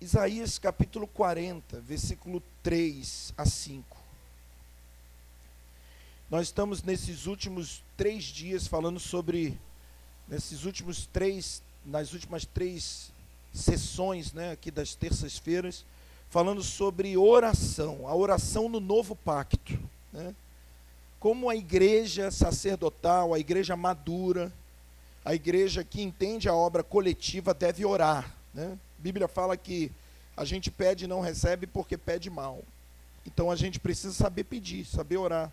Isaías capítulo 40, versículo 3 a 5. Nós estamos nesses últimos 3 dias falando sobre, nas últimas 3 sessões, né, aqui das terças-feiras, falando sobre oração, a oração no novo pacto, né? Como a igreja sacerdotal, a igreja madura, a igreja que entende a obra coletiva deve orar, né? A Bíblia fala que a gente pede e não recebe porque pede mal. Então a gente precisa saber pedir, saber orar.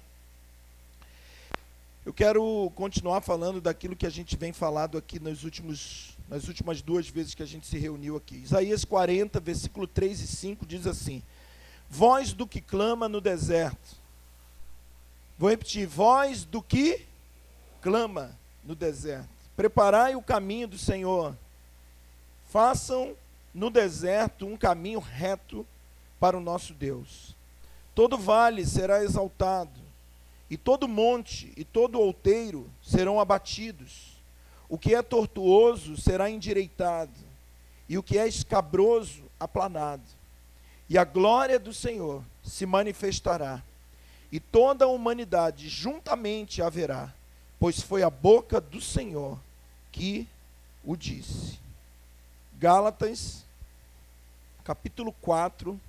Eu quero continuar falando daquilo que a gente vem falado aqui nas últimas 2 vezes que a gente se reuniu aqui. Isaías 40, versículo 3 e 5 diz assim: voz do que clama no deserto. Vou repetir: voz do que clama no deserto. Preparai o caminho do Senhor. Façam no deserto um caminho reto para o nosso Deus. Todo vale será exaltado, e todo monte e todo outeiro serão abatidos. O que é tortuoso será endireitado, e o que é escabroso aplanado. E a glória do Senhor se manifestará, e toda a humanidade juntamente a verá, pois foi a boca do Senhor que o disse. Gálatas, capítulo 4,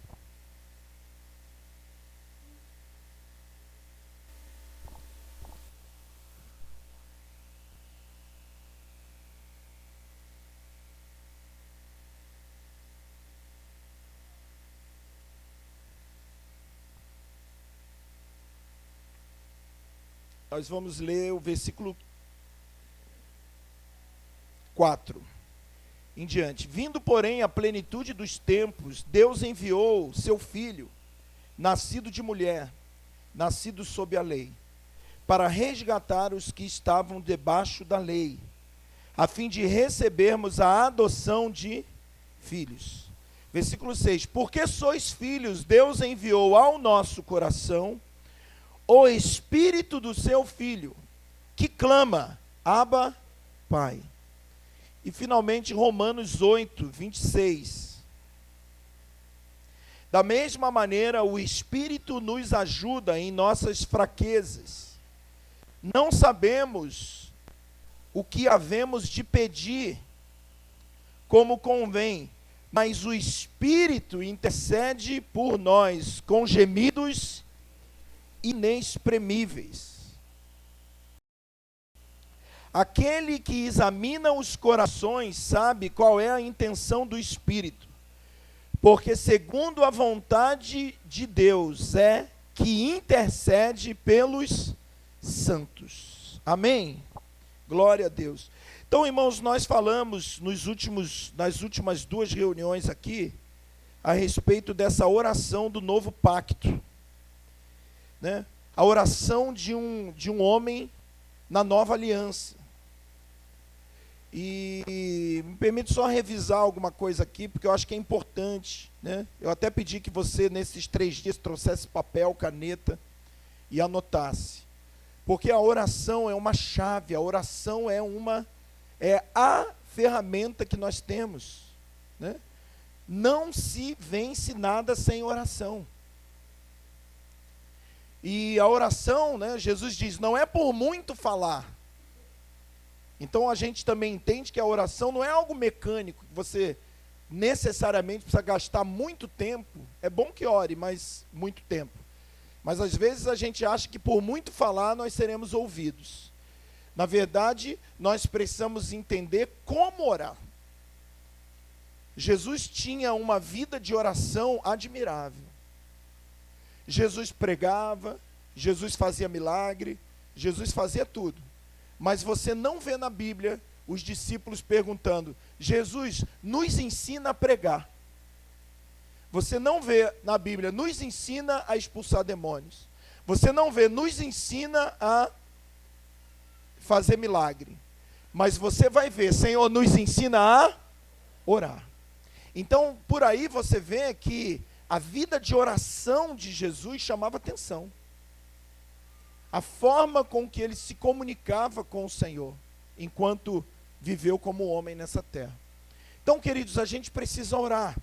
nós vamos ler o versículo 4 em diante. Vindo, porém, a plenitude dos tempos, Deus enviou seu Filho, nascido de mulher, nascido sob a lei, para resgatar os que estavam debaixo da lei, a fim de recebermos a adoção de filhos. Versículo 6. Porque sois filhos, Deus enviou ao nosso coração o Espírito do seu Filho, que clama: Abba, Pai. E finalmente Romanos 8, 26. Da mesma maneira, o Espírito nos ajuda em nossas fraquezas. Não sabemos o que havemos de pedir como convém, mas o Espírito intercede por nós com gemidos inexprimíveis. Aquele que examina os corações sabe qual é a intenção do Espírito, porque segundo a vontade de Deus é que intercede pelos santos. Amém? Glória a Deus. Então, irmãos, nós falamos nas últimas 2 reuniões aqui a respeito dessa oração do novo pacto, né? A oração de um homem na nova aliança. E me permite só revisar alguma coisa aqui, porque eu acho que é importante, né? Eu até pedi que você, nesses 3 dias, trouxesse papel, caneta e anotasse. Porque a oração é uma chave, a oração é a ferramenta que nós temos, né? Não se vence nada sem oração. E a oração, né, Jesus diz, não é por muito falar. Então a gente também entende que a oração não é algo mecânico, que você necessariamente precisa gastar muito tempo. É bom que ore, mas muito tempo. Mas às vezes a gente acha que por muito falar nós seremos ouvidos. Na verdade, nós precisamos entender como orar. Jesus tinha uma vida de oração admirável. Jesus pregava, Jesus fazia milagre, Jesus fazia tudo. Mas você não vê na Bíblia os discípulos perguntando: Jesus, nos ensina a pregar. Você não vê na Bíblia, nos ensina a expulsar demônios. Você não vê, nos ensina a fazer milagre. Mas você vai ver, Senhor, nos ensina a orar. Então, por aí você vê que a vida de oração de Jesus chamava atenção. A forma com que ele se comunicava com o Senhor, enquanto viveu como homem nessa terra. Então, queridos, a gente precisa orar.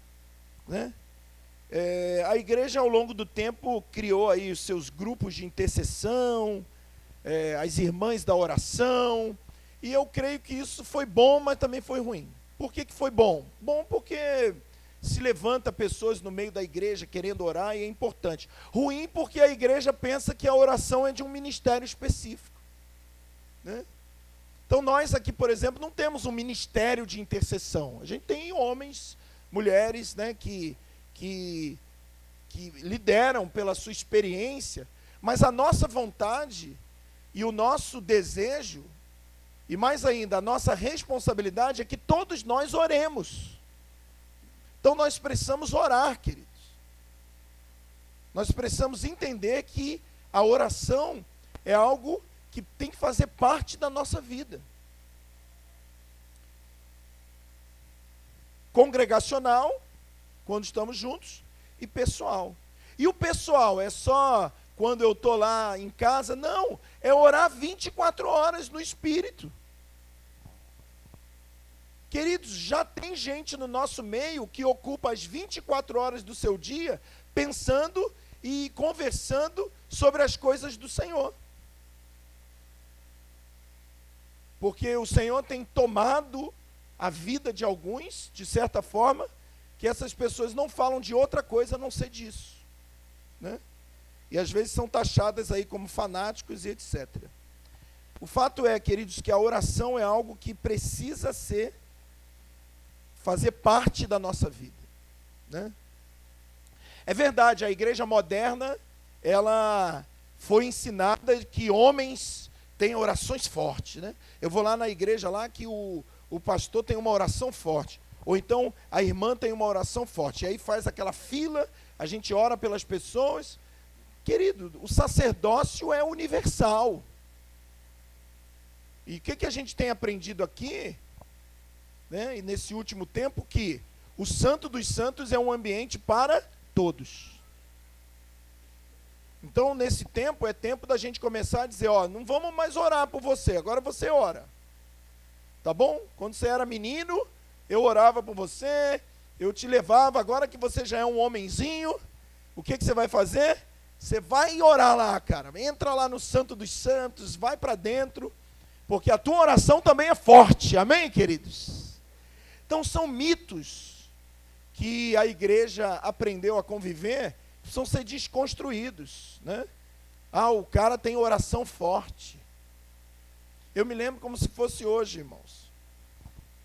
né? A igreja, ao longo do tempo, criou aí os seus grupos de intercessão, as irmãs da oração, e eu creio que isso foi bom, mas também foi ruim. Por que foi bom? Bom porque se levanta pessoas no meio da igreja querendo orar e é importante. Ruim porque a igreja pensa que a oração é de um ministério específico, né? Então nós aqui, por exemplo, não temos um ministério de intercessão. A gente tem homens, mulheres, né, que lideram pela sua experiência, mas a nossa vontade e o nosso desejo, e mais ainda, a nossa responsabilidade é que todos nós oremos. Então nós precisamos orar, queridos. Nós precisamos entender que a oração é algo que tem que fazer parte da nossa vida. Congregacional, quando estamos juntos, e pessoal. E o pessoal é só quando eu estou lá em casa? Não, é orar 24 horas no Espírito. Queridos, já tem gente no nosso meio que ocupa as 24 horas do seu dia pensando e conversando sobre as coisas do Senhor. Porque o Senhor tem tomado a vida de alguns, de certa forma, que essas pessoas não falam de outra coisa a não ser disso, né? E às vezes são taxadas aí como fanáticos e etc. O fato é, queridos, que a oração é algo que precisa fazer parte da nossa vida, né? É verdade, a igreja moderna, ela foi ensinada que homens têm orações fortes, né? Eu vou lá na igreja lá que o pastor tem uma oração forte, ou então a irmã tem uma oração forte, e aí faz aquela fila, a gente ora pelas pessoas. Querido, o sacerdócio é universal. E o que a gente tem aprendido aqui, né, e nesse último tempo, que o Santo dos Santos é um ambiente para todos. Então, nesse tempo, é tempo da gente começar a dizer, ó, não vamos mais orar por você, agora você ora. Tá bom? Quando você era menino, eu orava por você, eu te levava, agora que você já é um homenzinho, o que você vai fazer? Você vai orar lá, cara, entra lá no Santo dos Santos, vai para dentro, porque a tua oração também é forte, amém, queridos? Então são mitos que a igreja aprendeu a conviver, precisam ser desconstruídos, né? O cara tem oração forte. Eu me lembro como se fosse hoje, irmãos.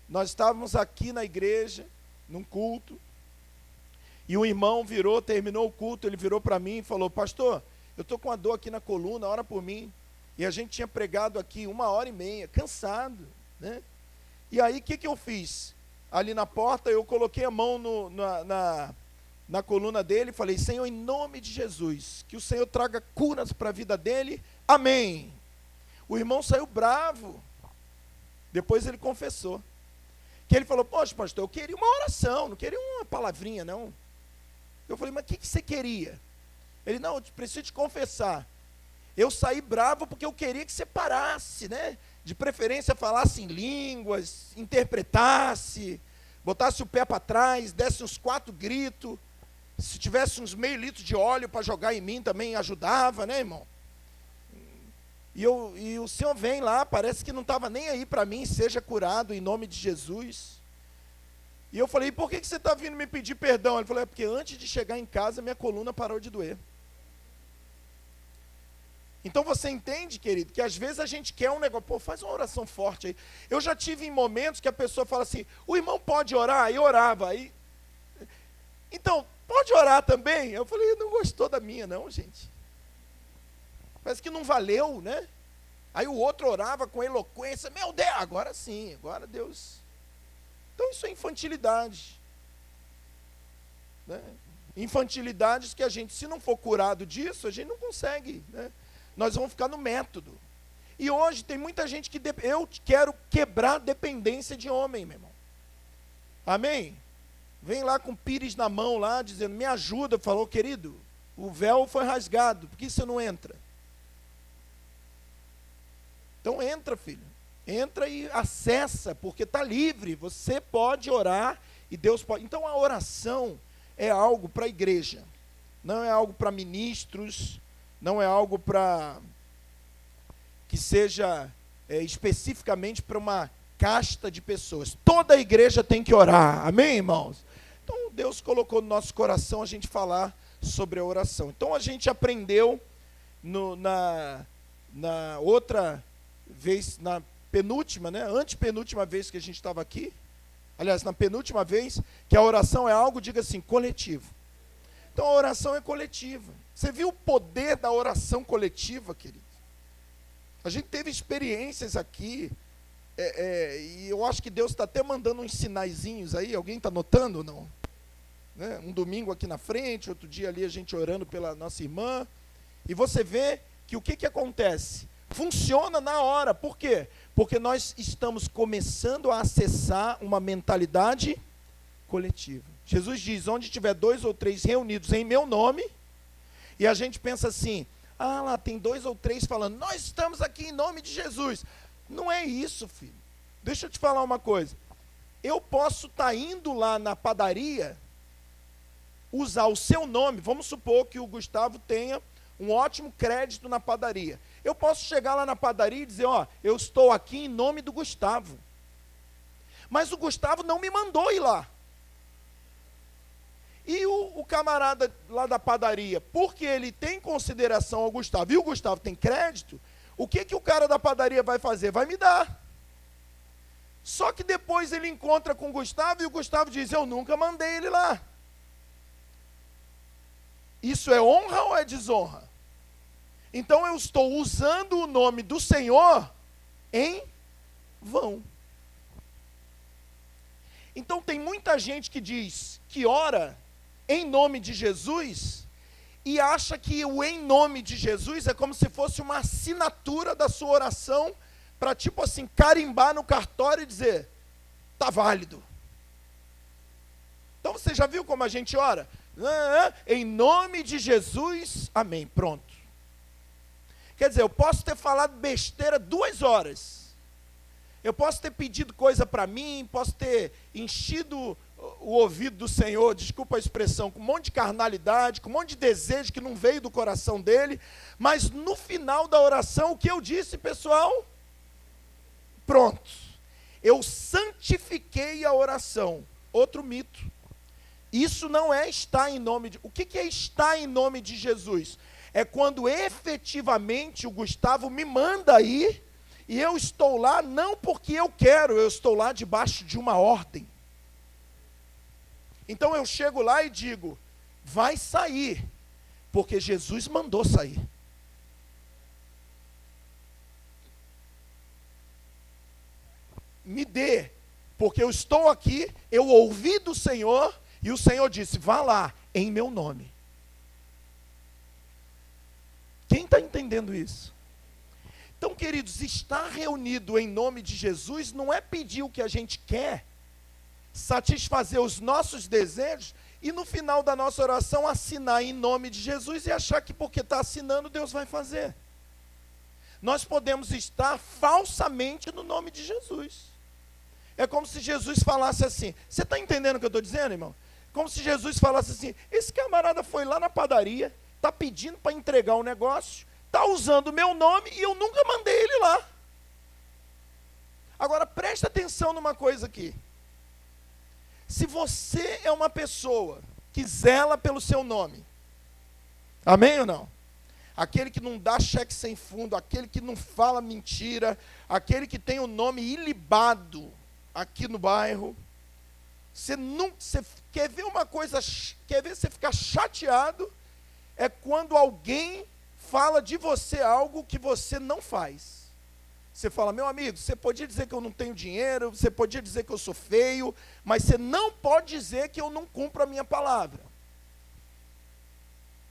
Nós estávamos aqui na igreja, num culto, e um irmão terminou o culto, ele virou para mim e falou, pastor, eu estou com uma dor aqui na coluna, ora por mim. E a gente tinha pregado aqui 1h30, cansado, né? E aí, o que eu fiz? Ali na porta, eu coloquei a mão na coluna dele e falei, Senhor, em nome de Jesus, que o Senhor traga curas para a vida dele, amém. O irmão saiu bravo, depois ele confessou, que ele falou, poxa, pastor, eu queria uma oração, não queria uma palavrinha, não. Eu falei, mas o que você queria? Ele, não, eu preciso te confessar, eu saí bravo porque eu queria que você parasse, né? De preferência falasse em línguas, interpretasse, botasse o pé para trás, desse uns 4 gritos, se tivesse uns meio litro de óleo para jogar em mim também ajudava, né, irmão? E o Senhor vem lá, parece que não estava nem aí para mim, seja curado em nome de Jesus. E eu falei, por que você está vindo me pedir perdão? Ele falou, é porque antes de chegar em casa, minha coluna parou de doer. Então você entende, querido, que às vezes a gente quer um negócio, pô, faz uma oração forte aí. Eu já tive em momentos que a pessoa fala assim, o irmão pode orar? E orava. Aí, então, pode orar também? Eu falei, não gostou da minha não, gente. Parece que não valeu, né? Aí o outro orava com eloquência, meu Deus, agora sim, agora Deus. Então isso é infantilidade, né? Infantilidades que a gente, se não for curado disso, a gente não consegue, né? Nós vamos ficar no método. E hoje tem muita gente que, eu quero quebrar a dependência de homem, meu irmão. Amém? Vem lá com pires na mão, lá, dizendo, me ajuda. Falou, querido, o véu foi rasgado, por que você não entra? Então entra, filho. Entra e acessa, porque está livre. Você pode orar e Deus pode. Então a oração é algo para a igreja, não é algo para ministros, não é algo para que seja especificamente para uma casta de pessoas. Toda a igreja tem que orar, amém, irmãos? Então Deus colocou no nosso coração a gente falar sobre a oração. Então a gente aprendeu na outra vez, na penúltima, antepenúltima vez que a gente estava aqui, aliás, na penúltima vez, que a oração é algo, diga assim, coletivo. Então a oração é coletiva. Você viu o poder da oração coletiva, querido? A gente teve experiências aqui, e eu acho que Deus está até mandando uns sinaizinhos aí, alguém está notando ou não? Né? Um domingo aqui na frente, outro dia ali a gente orando pela nossa irmã, e você vê que o que acontece? Funciona na hora, por quê? Porque nós estamos começando a acessar uma mentalidade coletiva. Jesus diz, onde tiver 2 ou 3 reunidos em meu nome, e a gente pensa assim, lá tem 2 ou 3 falando, nós estamos aqui em nome de Jesus. Não é isso, filho. Deixa eu te falar uma coisa. Eu posso estar indo lá na padaria, usar o seu nome, vamos supor que o Gustavo tenha um ótimo crédito na padaria. Eu posso chegar lá na padaria e dizer, eu estou aqui em nome do Gustavo. Mas o Gustavo não me mandou ir lá. E o camarada lá da padaria, porque ele tem consideração ao Gustavo, e o Gustavo tem crédito, o que o cara da padaria vai fazer? Vai me dar. Só que depois ele encontra com o Gustavo, e o Gustavo diz, eu nunca mandei ele lá. Isso é honra ou é desonra? Então eu estou usando o nome do Senhor em vão. Então tem muita gente que diz que ora em nome de Jesus e acha que o em nome de Jesus é como se fosse uma assinatura da sua oração para tipo assim, carimbar no cartório e dizer, está válido. Então você já viu como a gente ora? Em nome de Jesus, amém, pronto. Quer dizer, eu posso ter falado besteira 2 horas. Eu posso ter pedido coisa para mim, posso ter enchido o ouvido do Senhor, desculpa a expressão, com um monte de carnalidade, com um monte de desejo que não veio do coração dele, mas no final da oração, o que eu disse, pessoal? Pronto. Eu santifiquei a oração. Outro mito. Isso não é estar em nome de... O que é estar em nome de Jesus? É quando efetivamente o Gustavo me manda ir, e eu estou lá não porque eu quero, eu estou lá debaixo de uma ordem. Então eu chego lá e digo, vai sair, porque Jesus mandou sair. Me dê, porque eu estou aqui, eu ouvi do Senhor, e o Senhor disse, vá lá, em meu nome. Quem está entendendo isso? Então, queridos, estar reunido em nome de Jesus não é pedir o que a gente quer, satisfazer os nossos desejos e no final da nossa oração assinar em nome de Jesus e achar que porque está assinando Deus vai fazer. Nós podemos estar falsamente no nome de Jesus. É como se Jesus falasse assim, você está entendendo o que eu estou dizendo, irmão? Como se Jesus falasse assim, esse camarada foi lá na padaria, está pedindo para entregar um negócio, está usando o meu nome e eu nunca mandei ele lá. Agora presta atenção numa coisa aqui. Se você é uma pessoa que zela pelo seu nome, amém ou não? Aquele que não dá cheque sem fundo, aquele que não fala mentira, aquele que tem o nome ilibado aqui no bairro, você quer ver uma coisa, quer ver você ficar chateado, é quando alguém fala de você algo que você não faz. Você fala, meu amigo, você podia dizer que eu não tenho dinheiro, você podia dizer que eu sou feio, mas você não pode dizer que eu não cumpro a minha palavra.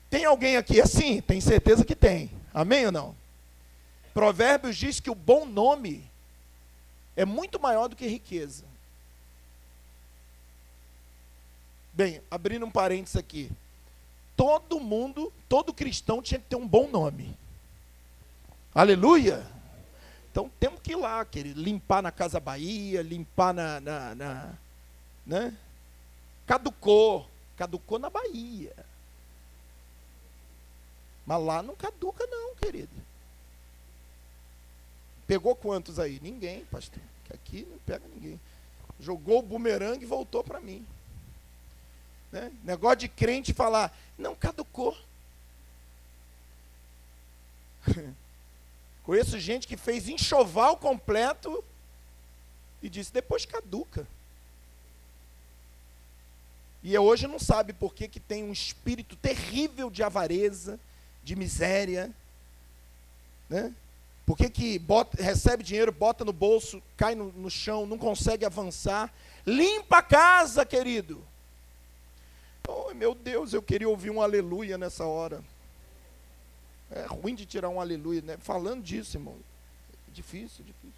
Tem alguém aqui assim? Tem certeza que tem. Amém ou não? Provérbios diz que o bom nome é muito maior do que riqueza. Bem, abrindo um parênteses aqui. Todo mundo, todo cristão tinha que ter um bom nome. Aleluia! Então temos que ir lá, querido, limpar na Casa Bahia, limpar né? Caducou. Caducou na Bahia. Mas lá não caduca não, querido. Pegou quantos aí? Ninguém, pastor. Que aqui não pega ninguém. Jogou o bumerangue e voltou para mim. Né? Negócio de crente falar, não, caducou. Conheço gente que fez enxoval completo e disse, depois caduca. E hoje não sabe por que tem um espírito terrível de avareza, de miséria, né? Por que recebe dinheiro, bota no bolso, cai no chão, não consegue avançar? Limpa a casa, querido. Oh, meu Deus, eu queria ouvir um aleluia nessa hora. É ruim de tirar um aleluia, né? Falando disso, irmão. É difícil, difícil.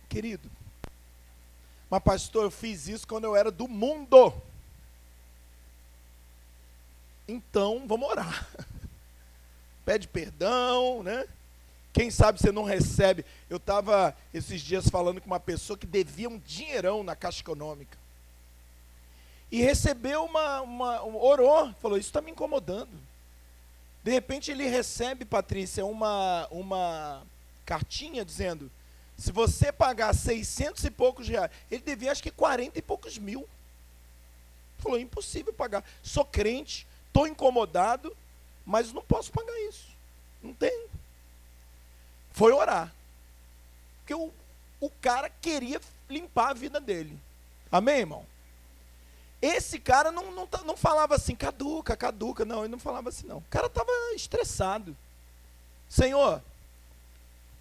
Querido, mas pastor, eu fiz isso quando eu era do mundo. Então, vamos orar. Pede perdão, né? Quem sabe você não recebe. Eu estava esses dias falando com uma pessoa que devia um dinheirão na Caixa Econômica. E recebeu orou, falou, isso está me incomodando. De repente ele recebe, Patrícia, uma cartinha dizendo, se você pagar 600 e poucos reais, ele devia acho que 40 e poucos mil. Falou, impossível pagar. Sou crente, estou incomodado, mas não posso pagar isso. Não tem. Foi orar. Porque o cara queria limpar a vida dele. Amém, irmão? Esse cara não falava assim, caduca. Não, ele não falava assim, não. O cara estava estressado. Senhor,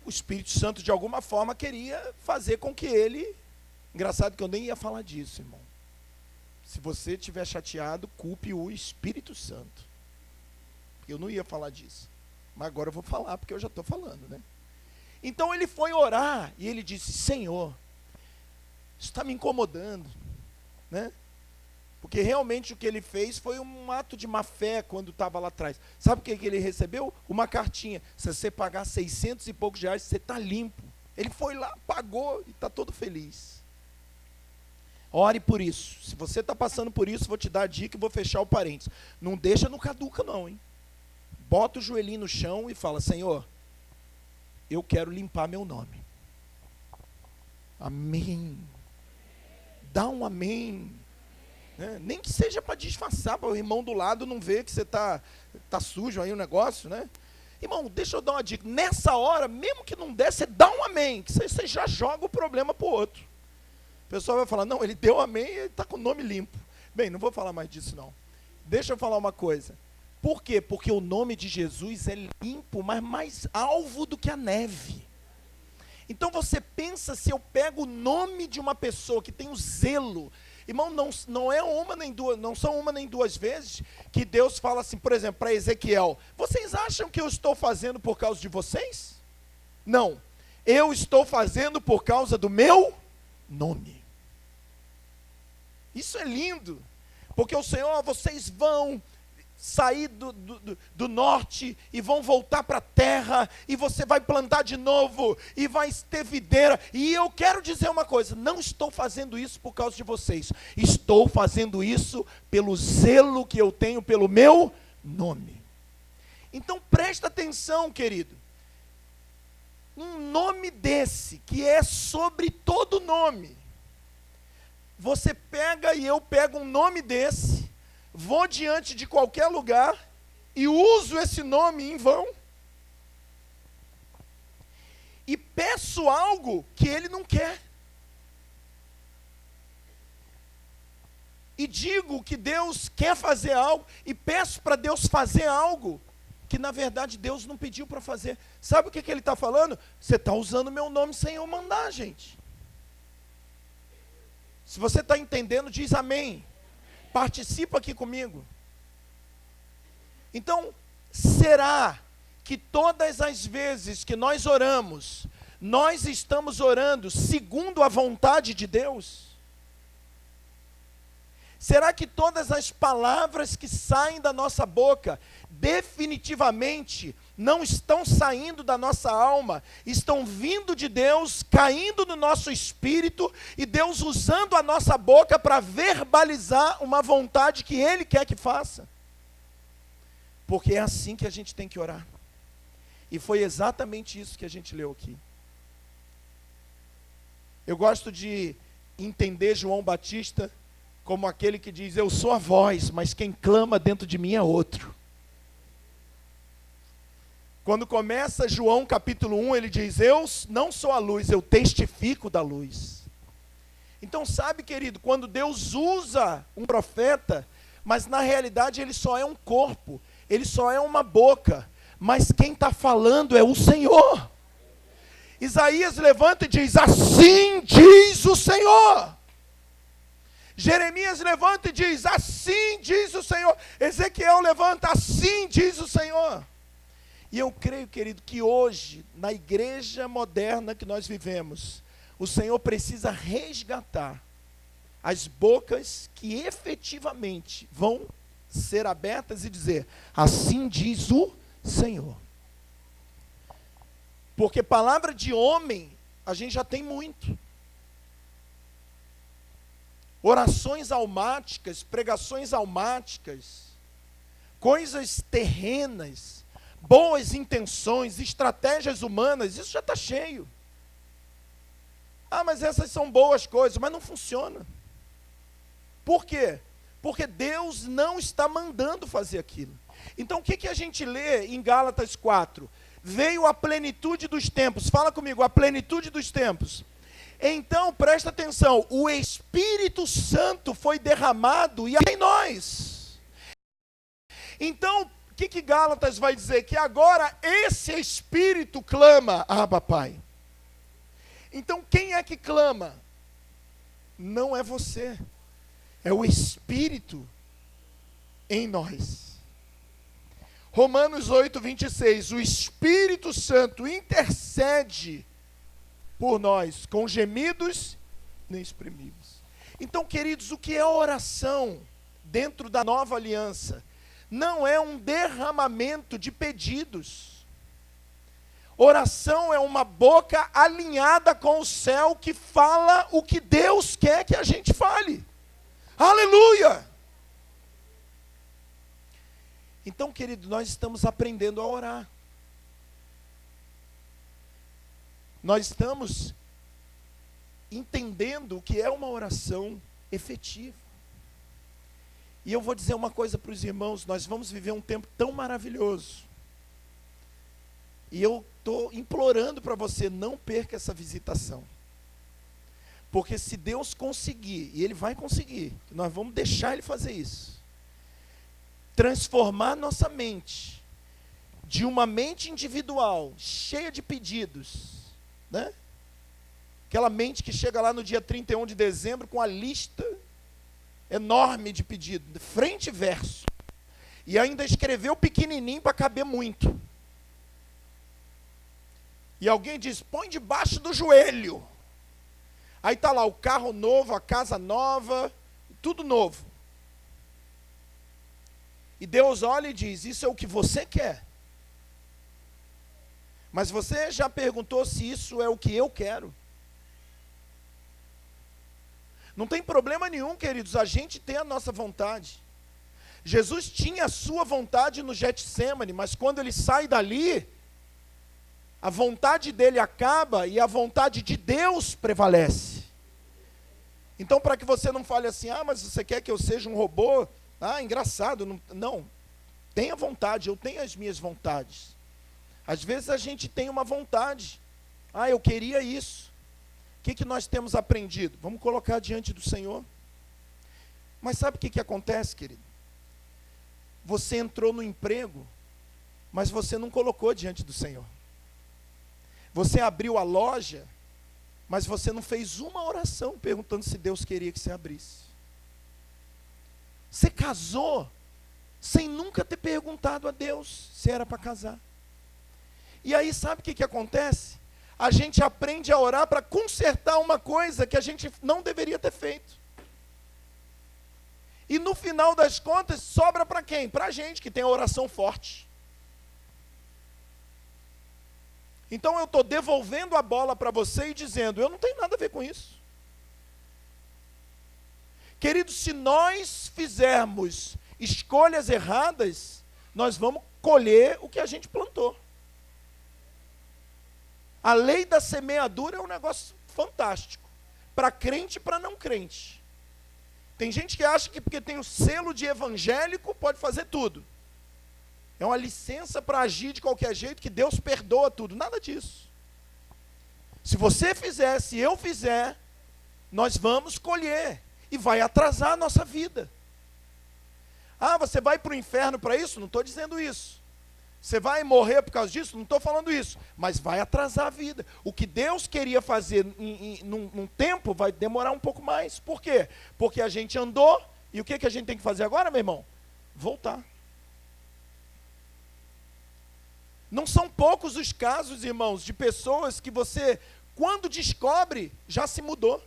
o Espírito Santo, de alguma forma, queria fazer com que ele... Engraçado que eu nem ia falar disso, irmão. Se você estiver chateado, culpe o Espírito Santo. Eu não ia falar disso. Mas agora eu vou falar, porque eu já estou falando, né? Então ele foi orar, e ele disse, Senhor, isso está me incomodando, né? Porque realmente o que ele fez foi um ato de má fé quando estava lá atrás. Sabe o que ele recebeu? Uma cartinha. Se você pagar 600 e poucos reais, você está limpo. Ele foi lá, pagou e está todo feliz. Ore por isso. Se você está passando por isso, vou te dar a dica e vou fechar o parênteses. Não deixa no caduca não, hein? Bota o joelhinho no chão e fala, Senhor, eu quero limpar meu nome. Amém. Dá um amém. Nem que seja para disfarçar, para o irmão do lado não ver que você tá sujo aí o negócio, né? Irmão, deixa eu dar uma dica. Nessa hora, mesmo que não der, você dá um amém, que você já joga o problema para o outro. O pessoal vai falar, não, ele deu amém e ele está com o nome limpo. Bem, não vou falar mais disso não. Deixa eu falar uma coisa. Por quê? Porque o nome de Jesus é limpo, mas mais alvo do que a neve. Então você pensa, se eu pego o nome de uma pessoa que tem o zelo... Irmão, não é uma nem duas, não são uma nem duas vezes que Deus fala assim, por exemplo, para Ezequiel, vocês acham que eu estou fazendo por causa de vocês? Não, eu estou fazendo por causa do meu nome. Isso é lindo, porque o Senhor, vocês vão sair do norte e vão voltar para a terra, e você vai plantar de novo, e vai ter videira, e eu quero dizer uma coisa, não estou fazendo isso por causa de vocês, estou fazendo isso pelo zelo que eu tenho pelo meu nome. Então presta atenção, querido, um nome desse, que é sobre todo nome, você pega e eu pego um nome desse, vou diante de qualquer lugar e uso esse nome em vão. E peço algo que ele não quer. E digo que Deus quer fazer algo e peço para Deus fazer algo que na verdade Deus não pediu para fazer. Sabe o que ele está falando? Você está usando meu nome sem eu mandar, gente. Se você está entendendo, diz amém. Participa aqui comigo. Então, será que todas as vezes que nós oramos, nós estamos orando segundo a vontade de Deus? Será que todas as palavras que saem da nossa boca, definitivamente, não estão saindo da nossa alma, estão vindo de Deus, caindo no nosso espírito, e Deus usando a nossa boca para verbalizar uma vontade que Ele quer que faça? Porque é assim que a gente tem que orar. E foi exatamente isso que a gente leu aqui. Eu gosto de entender João Batista como aquele que diz: eu sou a voz, mas quem clama dentro de mim é outro. Quando começa João capítulo 1, ele diz: eu não sou a luz, eu testifico da luz. Então sabe, querido, quando Deus usa um profeta, mas na realidade ele só é um corpo, ele só é uma boca, mas quem está falando é o Senhor. Isaías levanta e diz: assim diz o Senhor. Jeremias levanta e diz: assim diz o Senhor. Ezequiel levanta: assim diz o Senhor. E eu creio, querido, que hoje, na igreja moderna que nós vivemos, o Senhor precisa resgatar as bocas que efetivamente vão ser abertas e dizer: assim diz o Senhor. Porque palavra de homem a gente já tem muito. Orações almáticas, pregações almáticas, coisas terrenas, boas intenções, estratégias humanas, isso já está cheio. Ah, mas essas são boas coisas, mas não funciona. Por quê? Porque Deus não está mandando fazer aquilo. Então o que a gente lê em Gálatas 4? Veio a plenitude dos tempos. Fala comigo, a plenitude dos tempos. Então, presta atenção, o Espírito Santo foi derramado e em nós. Então, o que Gálatas vai dizer? Que agora esse Espírito clama: Abba, Pai. Então, quem é que clama? Não é você, é o Espírito em nós. Romanos 8, 26, o Espírito Santo intercede por nós, com gemidos inexprimíveis. Então, queridos, o que é oração dentro da nova aliança? Não é um derramamento de pedidos. Oração é uma boca alinhada com o céu que fala o que Deus quer que a gente fale. Aleluia! Então, querido, nós estamos aprendendo a orar. Nós estamos entendendo o que é uma oração efetiva. E eu vou dizer uma coisa para os irmãos: nós vamos viver um tempo tão maravilhoso. E eu estou implorando para você, não perca essa visitação. Porque se Deus conseguir, e Ele vai conseguir, nós vamos deixar Ele fazer isso, transformar nossa mente, de uma mente individual, cheia de pedidos, né? Aquela mente que chega lá no dia 31 de dezembro com a lista enorme de pedidos, frente e verso, e ainda escreveu pequenininho para caber muito. E alguém diz: põe debaixo do joelho. Aí está lá o carro novo, a casa nova, tudo novo. E Deus olha e diz: isso é o que você quer. Mas você já perguntou se isso é o que eu quero? Não tem problema nenhum, queridos, a gente tem a nossa vontade. Jesus tinha a sua vontade no Getsêmani, mas quando ele sai dali, a vontade dele acaba e a vontade de Deus prevalece. Então, para que você não fale assim: ah, mas você quer que eu seja um robô? Ah, engraçado. Não, tenha vontade, eu tenho as minhas vontades. Às vezes a gente tem uma vontade: ah, eu queria isso. O que nós temos aprendido? Vamos colocar diante do Senhor. Mas sabe o que acontece, querido? Você entrou no emprego, mas você não colocou diante do Senhor. Você abriu a loja, mas você não fez uma oração perguntando se Deus queria que você abrisse. Você casou sem nunca ter perguntado a Deus se era para casar. E aí sabe o que acontece? A gente aprende a orar para consertar uma coisa que a gente não deveria ter feito. E no final das contas, sobra para quem? Para a gente, que tem a oração forte. Então eu estou devolvendo a bola para você e dizendo, eu não tenho nada a ver com isso. Querido, se nós fizermos escolhas erradas, nós vamos colher o que a gente plantou. A lei da semeadura é um negócio fantástico, para crente e para não crente. Tem gente que acha que porque tem o selo de evangélico pode fazer tudo. É uma licença para agir de qualquer jeito, que Deus perdoa tudo. Nada disso. Se você fizer, se eu fizer, nós vamos colher. E vai atrasar a nossa vida. Ah, você vai para o inferno para isso? Não estou dizendo isso. Você vai morrer por causa disso? Não estou falando isso. Mas vai atrasar a vida. O que Deus queria fazer num tempo vai demorar um pouco mais. Por quê? Porque a gente andou. E o que a gente tem que fazer agora, meu irmão? Voltar. Não são poucos os casos, irmãos, de pessoas que você, quando descobre, já se mudou.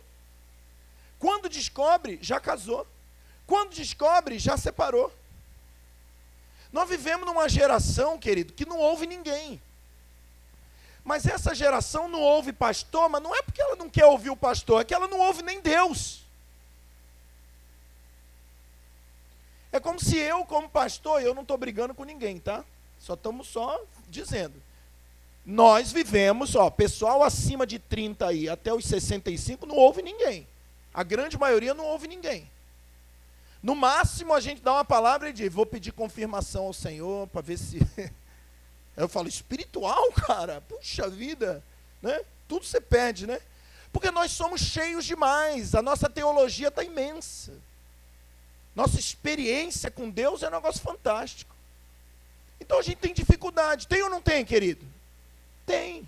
Quando descobre, já casou. Quando descobre, já separou. Nós vivemos numa geração, querido, que não ouve ninguém. Mas essa geração não ouve pastor, mas não é porque ela não quer ouvir o pastor, é que ela não ouve nem Deus. É como se eu, como pastor, eu não estou brigando com ninguém, tá? Estamos só dizendo. Nós vivemos, pessoal acima de 30 aí, até os 65, não ouve ninguém. A grande maioria não ouve ninguém. No máximo, a gente dá uma palavra e diz, vou pedir confirmação ao Senhor, para ver se... Eu falo, espiritual, cara? Puxa vida, né? Tudo você pede, né? Porque nós somos cheios demais, a nossa teologia está imensa. Nossa experiência com Deus é um negócio fantástico. Então a gente tem dificuldade. Tem ou não tem, querido? Tem.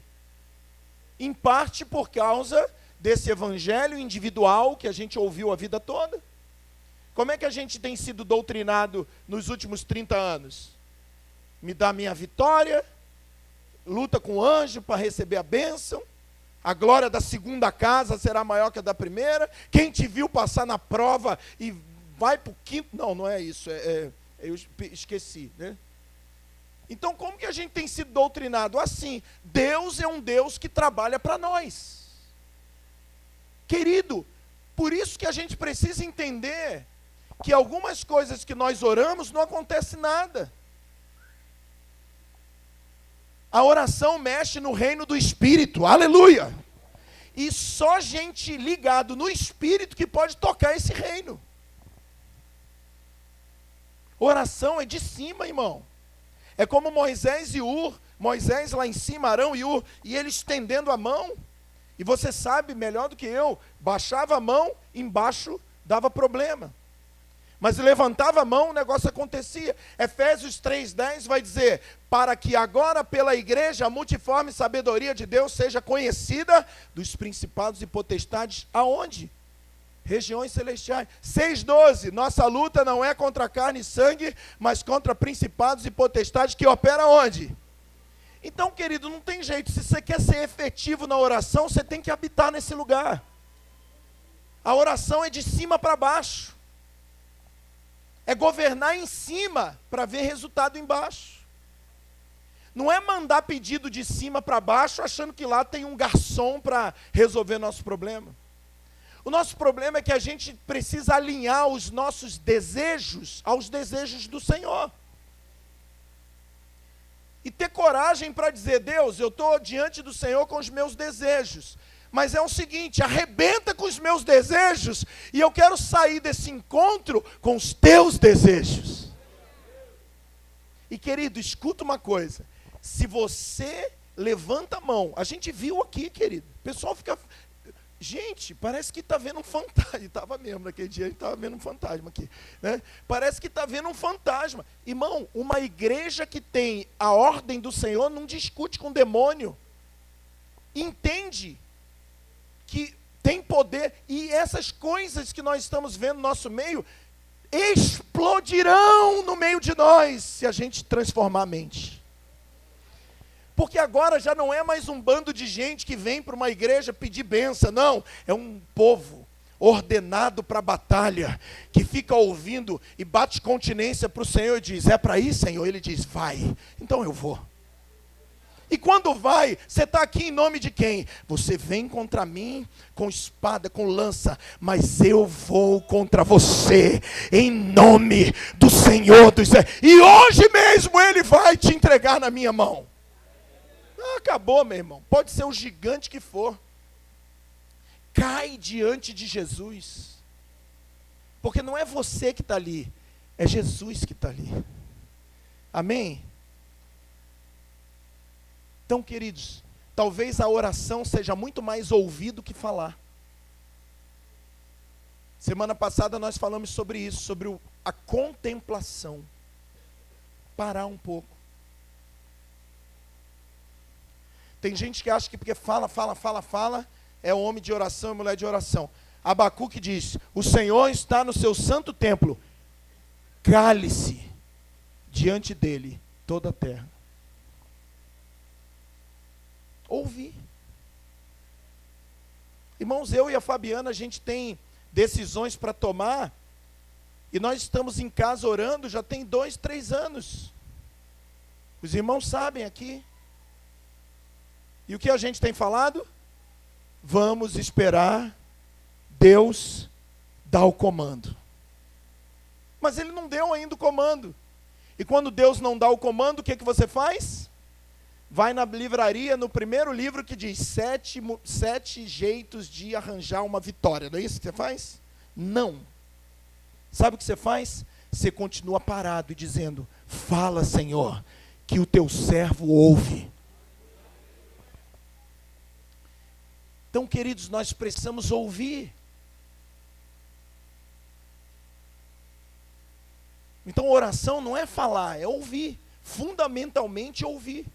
Em parte por causa desse evangelho individual que a gente ouviu a vida toda. Como é que a gente tem sido doutrinado nos últimos 30 anos? Me dá minha vitória, luta com o anjo para receber a bênção, a glória da segunda casa será maior que a da primeira, quem te viu passar na prova e vai para o quinto... Não é isso, eu esqueci, né? Então, como que a gente tem sido doutrinado? Assim, Deus é um Deus que trabalha para nós. Querido, por isso que a gente precisa entender que algumas coisas que nós oramos não acontece nada. A oração mexe no reino do Espírito, aleluia! E só gente ligado no Espírito que pode tocar esse reino. Oração é de cima, irmão. É como Moisés e Ur, Moisés lá em cima, Arão e Ur, e ele estendendo a mão, e você sabe melhor do que eu, baixava a mão, embaixo dava problema. Mas levantava a mão, o negócio acontecia. Efésios 3,10 vai dizer, para que agora pela igreja a multiforme sabedoria de Deus seja conhecida dos principados e potestades, aonde? Regiões celestiais. 6,12, nossa luta não é contra carne e sangue, mas contra principados e potestades que operam onde? Então, querido, não tem jeito. Se você quer ser efetivo na oração, você tem que habitar nesse lugar. A oração é de cima para baixo. É governar em cima para ver resultado embaixo. Não é mandar pedido de cima para baixo achando que lá tem um garçom para resolver nosso problema. O nosso problema é que a gente precisa alinhar os nossos desejos aos desejos do Senhor. E ter coragem para dizer, Deus, eu estou diante do Senhor com os meus desejos. Mas é o seguinte, arrebenta com os meus desejos e eu quero sair desse encontro com os teus desejos. E querido, escuta uma coisa. Se você levanta a mão, a gente viu aqui, querido, o pessoal fica... Gente, parece que está vendo um fantasma. Estava mesmo, naquele dia a gente estava vendo um fantasma aqui, né? Parece que está vendo um fantasma. Irmão, uma igreja que tem a ordem do Senhor não discute com o demônio. Entende que tem poder. E essas coisas que nós estamos vendo no nosso meio explodirão no meio de nós se a gente transformar a mente. Porque agora já não é mais um bando de gente que vem para uma igreja pedir bênção, não. É um povo, ordenado para a batalha, que fica ouvindo e bate continência para o Senhor e diz: é para ir, Senhor? Ele diz: vai, então eu vou. E quando vai, você está aqui em nome de quem? Você vem contra mim com espada, com lança, mas eu vou contra você em nome do Senhor dos Céus. E hoje mesmo Ele vai te entregar na minha mão. Acabou, meu irmão. Pode ser o gigante que for. Cai diante de Jesus. Porque não é você que está ali, é Jesus que está ali. Amém? Então, queridos, talvez a oração seja muito mais ouvir do que falar. Semana passada nós falamos sobre isso, sobre a contemplação. Parar um pouco. Tem gente que acha que porque fala, é homem de oração e mulher de oração. Abacuque diz: o Senhor está no seu santo templo, cale-se diante dele toda a terra. Ouvir. Irmãos, eu e a Fabiana, a gente tem decisões para tomar, e nós estamos em casa orando já tem 2, 3 anos. Os irmãos sabem aqui. E o que a gente tem falado? Vamos esperar Deus dar o comando. Mas Ele não deu ainda o comando. E quando Deus não dá o comando, o que você faz? Vai na livraria, no primeiro livro que diz 7 jeitos de arranjar uma vitória. Não é isso que você faz? Não. Sabe o que você faz? Você continua parado e dizendo: fala, Senhor, que o teu servo ouve. Então, queridos, nós precisamos ouvir. Então, oração não é falar, é ouvir. Fundamentalmente, ouvir.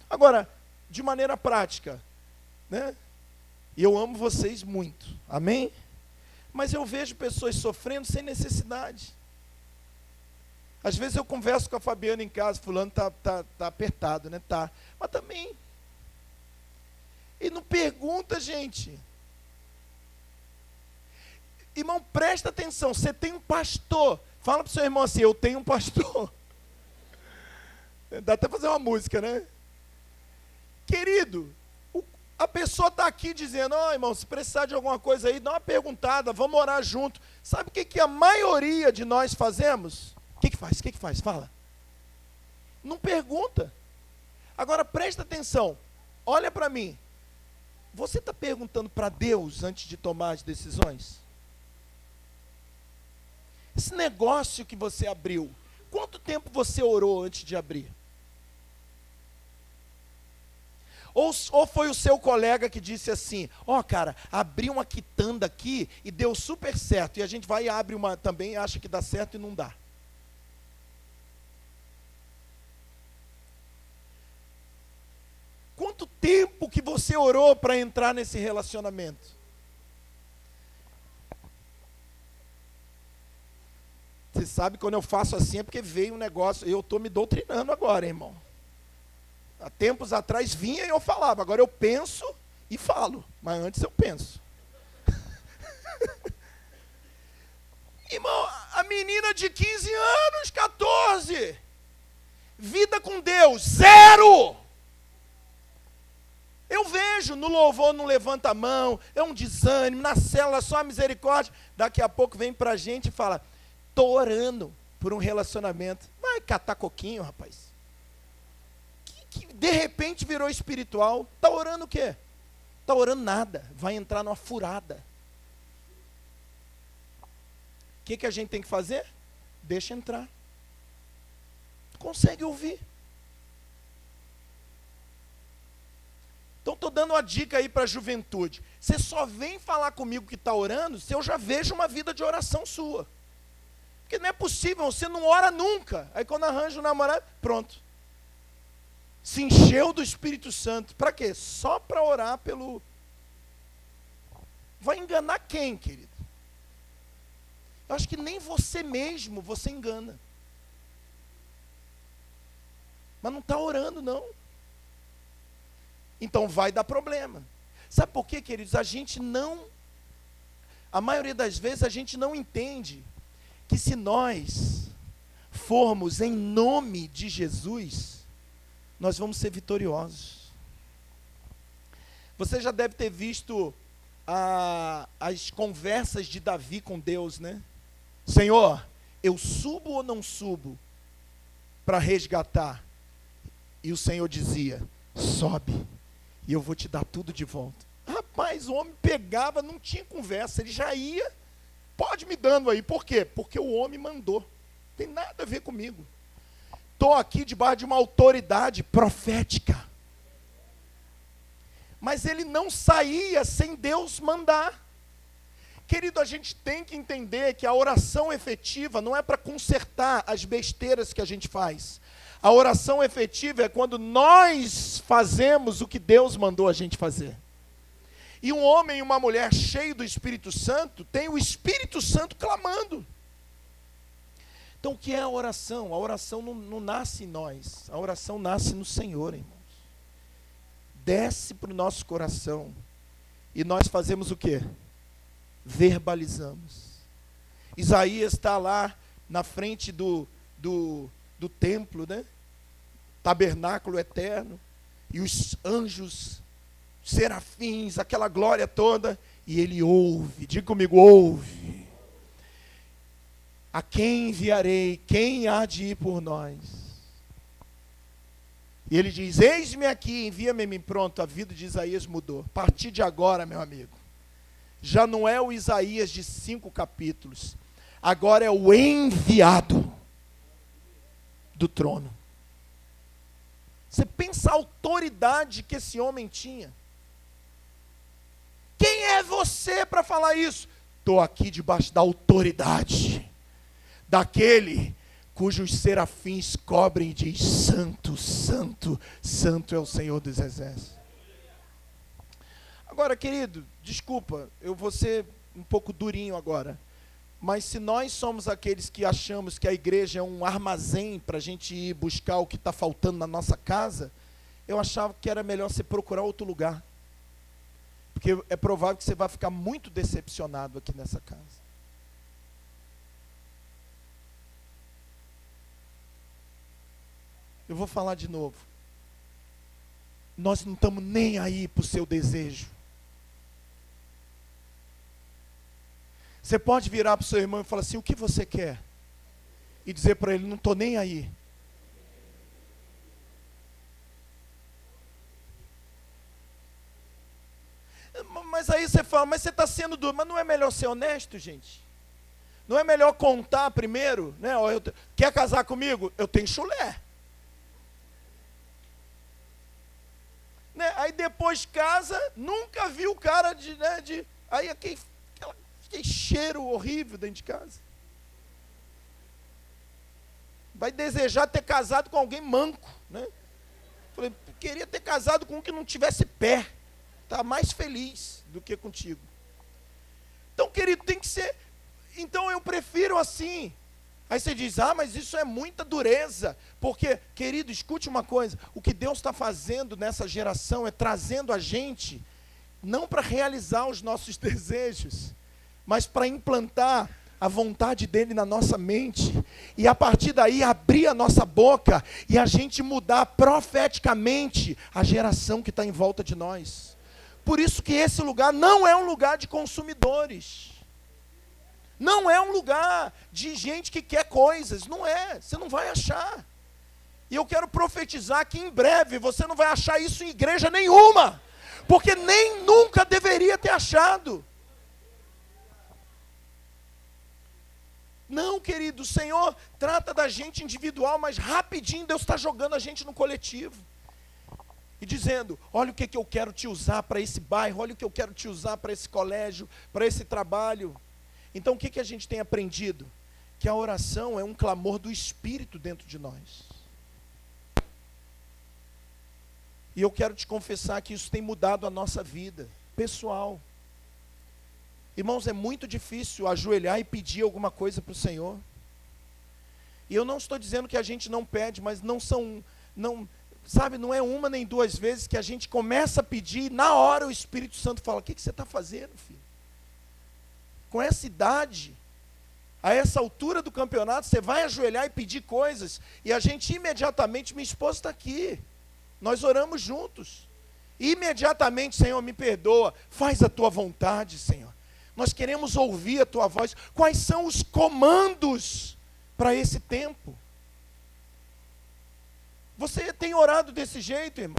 Agora, de maneira prática, né? E eu amo vocês muito, amém? Mas eu vejo pessoas sofrendo sem necessidade. Às vezes eu converso com a Fabiana em casa: fulano tá apertado, né? Tá. Mas também. E não pergunta, gente. Irmão, presta atenção, você tem um pastor. Fala para o seu irmão assim: eu tenho um pastor. Dá até fazer uma música, né? Querido, a pessoa está aqui dizendo: ó, irmão, se precisar de alguma coisa aí, dá uma perguntada, vamos orar junto. Sabe o que a maioria de nós fazemos? O que faz? O que faz? Fala. Não pergunta. Agora presta atenção, olha para mim. Você está perguntando para Deus antes de tomar as decisões? Esse negócio que você abriu, quanto tempo você orou antes de abrir? Ou foi o seu colega que disse assim: ó, cara, abri uma quitanda aqui e deu super certo. E a gente vai e abre uma também, acha que dá certo e não dá. Quanto tempo que você orou para entrar nesse relacionamento? Você sabe, quando eu faço assim é porque veio um negócio. Eu estou me doutrinando agora, irmão. Há tempos atrás vinha e eu falava, agora eu penso e falo, mas antes eu penso. Irmão, a menina de 15 anos, 14, vida com Deus, 0. Eu vejo, no louvor não levanta a mão, é um desânimo, na célula só a misericórdia. Daqui a pouco vem pra gente e fala: estou orando por um relacionamento. Vai catar coquinho, rapaz. Que de repente virou espiritual. Está orando o quê? Está orando nada. Vai entrar numa furada. O que a gente tem que fazer? Deixa entrar. Consegue ouvir. Então estou dando uma dica aí para a juventude. Você só vem falar comigo que está orando se eu já vejo uma vida de oração sua. Porque não é possível, você não ora nunca. Aí quando arranja um namorado, pronto. Se encheu do Espírito Santo. Para quê? Só para orar pelo... Vai enganar quem, querido? Eu acho que nem você mesmo você engana. Mas não está orando, não. Então vai dar problema. Sabe por quê, queridos? A maioria das vezes a gente não entende que se nós formos em nome de Jesus, nós vamos ser vitoriosos. Você já deve ter visto as conversas de Davi com Deus, né? Senhor, eu subo ou não subo para resgatar? E o Senhor dizia, sobe, e eu vou te dar tudo de volta. Rapaz, o homem pegava, não tinha conversa, ele já ia, pode me dando aí. Por quê? Porque o homem mandou. Não tem nada a ver comigo. Estou aqui debaixo de uma autoridade profética. Mas ele não saía sem Deus mandar. Querido, a gente tem que entender que a oração efetiva não é para consertar as besteiras que a gente faz. A oração efetiva é quando nós fazemos o que Deus mandou a gente fazer. E um homem e uma mulher cheio do Espírito Santo, tem o Espírito Santo clamando. Então o que é a oração? A oração não nasce em nós, a oração nasce no Senhor, irmãos. Desce para o nosso coração, e nós fazemos o quê? Verbalizamos. Isaías está lá na frente do templo, né? Tabernáculo eterno, e os anjos, serafins, aquela glória toda, e ele ouve, diga comigo, ouve. A quem enviarei? Quem há de ir por nós? E ele diz, eis-me aqui, envia-me a mim. Pronto, a vida de Isaías mudou. A partir de agora, meu amigo, já não é o Isaías de 5 capítulos, agora é o enviado do trono. Você pensa a autoridade que esse homem tinha. Quem é você para falar isso? Estou aqui debaixo da autoridade daquele cujos serafins cobrem e diz, santo, santo, santo é o Senhor dos exércitos. Agora, querido, desculpa, eu vou ser um pouco durinho agora, mas se nós somos aqueles que achamos que a igreja é um armazém para a gente ir buscar o que está faltando na nossa casa, eu achava que era melhor você procurar outro lugar. Porque é provável que você vai ficar muito decepcionado aqui nessa casa. Eu vou falar de novo. Nós não estamos nem aí para o seu desejo. Você pode virar para o seu irmão e falar assim, o que você quer? E dizer para ele, não estou nem aí. Mas aí você fala, mas você está sendo duro. Mas não é melhor ser honesto, gente? Não é melhor contar primeiro? Né? Quer casar comigo? Eu tenho chulé. Né? Aí depois casa, nunca viu o cara aí aquele cheiro horrível dentro de casa. Vai desejar ter casado com alguém manco, né? Falei, queria ter casado com um que não tivesse pé. Está mais feliz do que contigo. Então, querido, tem que ser. Então eu prefiro assim. Aí você diz, mas isso é muita dureza. Porque, querido, escute uma coisa. O que Deus está fazendo nessa geração é trazendo a gente, não para realizar os nossos desejos, mas para implantar a vontade dele na nossa mente, e a partir daí abrir a nossa boca, e a gente mudar profeticamente a geração que está em volta de nós. Por isso que esse lugar não é um lugar de consumidores, não é um lugar de gente que quer coisas, não é, você não vai achar. E eu quero profetizar que em breve você não vai achar isso em igreja nenhuma, porque nem nunca deveria ter achado. Não, querido, o Senhor trata da gente individual, mas rapidinho Deus está jogando a gente no coletivo. E dizendo, olha o que eu quero te usar para esse bairro, olha o que eu quero te usar para esse colégio, para esse trabalho. Então o que a gente tem aprendido? Que a oração é um clamor do Espírito dentro de nós. E eu quero te confessar que isso tem mudado a nossa vida pessoal. Irmãos, é muito difícil ajoelhar e pedir alguma coisa para o Senhor. E eu não estou dizendo que a gente não pede, mas sabe, não é uma nem duas vezes que a gente começa a pedir, e na hora o Espírito Santo fala: o que você está fazendo, filho? Com essa idade, a essa altura do campeonato, você vai ajoelhar e pedir coisas, e a gente imediatamente, minha esposa está aqui, nós oramos juntos, imediatamente: Senhor, me perdoa, faz a tua vontade, Senhor, nós queremos ouvir a tua voz. Quais são os comandos para esse tempo? Você tem orado desse jeito, irmão?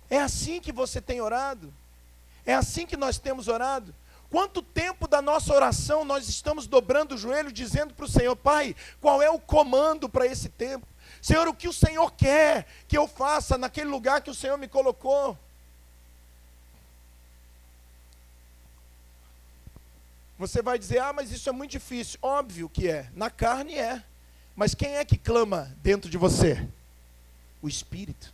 É assim que você tem orado? É assim que nós temos orado? Quanto tempo da nossa oração nós estamos dobrando o joelho, dizendo para o Senhor: Pai, qual é o comando para esse tempo? Senhor, o que o Senhor quer que eu faça naquele lugar que o Senhor me colocou? Você vai dizer: ah, mas isso é muito difícil. Óbvio que é, na carne é. Mas quem é que clama dentro de você? O Espírito.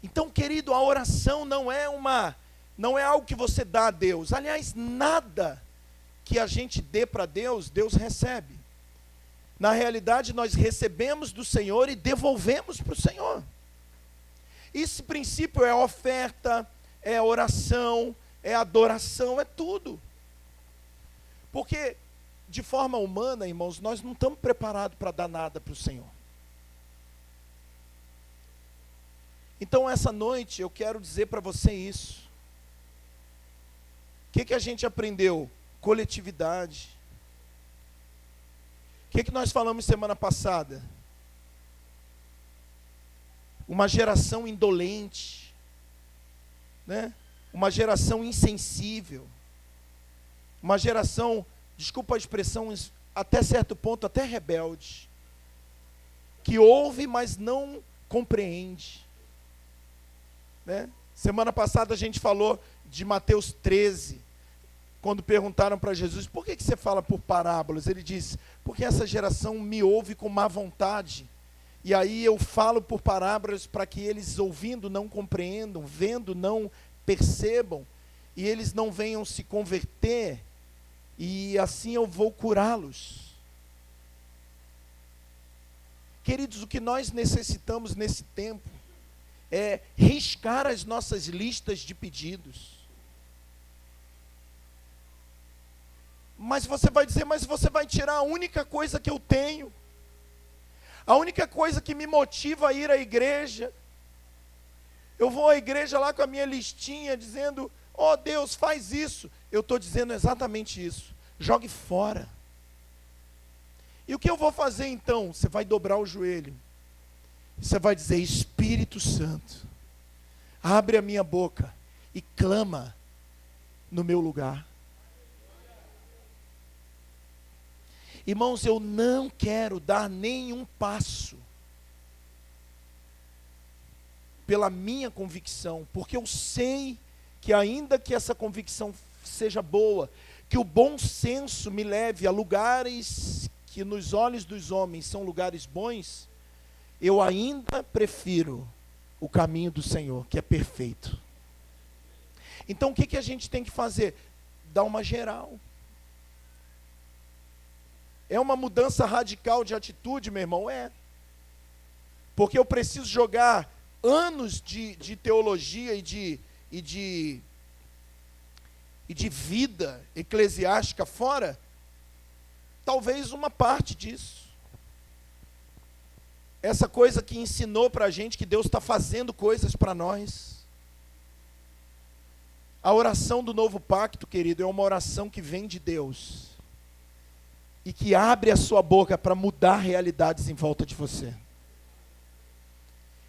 Então, querido, a oração não é algo que você dá a Deus. Aliás, nada que a gente dê para Deus, Deus recebe. Na realidade, nós recebemos do Senhor e devolvemos para o Senhor. Esse princípio é oferta, é oração, é adoração, é tudo. Porque, de forma humana, irmãos, nós não estamos preparados para dar nada para o Senhor. Então, essa noite, eu quero dizer para você isso. O que a gente aprendeu? Coletividade. O que nós falamos semana passada? Uma geração indolente, né? Uma geração insensível, uma geração, desculpa a expressão, até certo ponto, até rebelde, que ouve, mas não compreende, né? Semana passada a gente falou de Mateus 13, quando perguntaram para Jesus: por que você fala por parábolas? Ele disse: porque essa geração me ouve com má vontade, e aí eu falo por parábolas para que eles, ouvindo, não compreendam, vendo, não percebam, e eles não venham se converter, e assim eu vou curá-los. Queridos, o que nós necessitamos nesse tempo é riscar as nossas listas de pedidos. Mas você vai dizer: mas você vai tirar a única coisa que eu tenho, a única coisa que me motiva a ir à igreja. Eu vou à igreja lá com a minha listinha, dizendo: ó Deus, faz isso. Eu estou dizendo exatamente isso: jogue fora. E o que eu vou fazer então? Você vai dobrar o joelho, você vai dizer: Espírito Santo, abre a minha boca e clama no meu lugar. Irmãos, eu não quero dar nenhum passo pela minha convicção, porque eu sei que, ainda que essa convicção seja boa, que o bom senso me leve a lugares que nos olhos dos homens são lugares bons, eu ainda prefiro o caminho do Senhor, que é perfeito. Então o que a gente tem que fazer? Dar uma geral. É uma mudança radical de atitude, meu irmão? É. Porque eu preciso jogar anos de teologia e de vida eclesiástica fora? Talvez uma parte disso. Essa coisa que ensinou para a gente que Deus está fazendo coisas para nós. A oração do novo pacto, querido, é uma oração que vem de Deus e que abre a sua boca para mudar realidades em volta de você.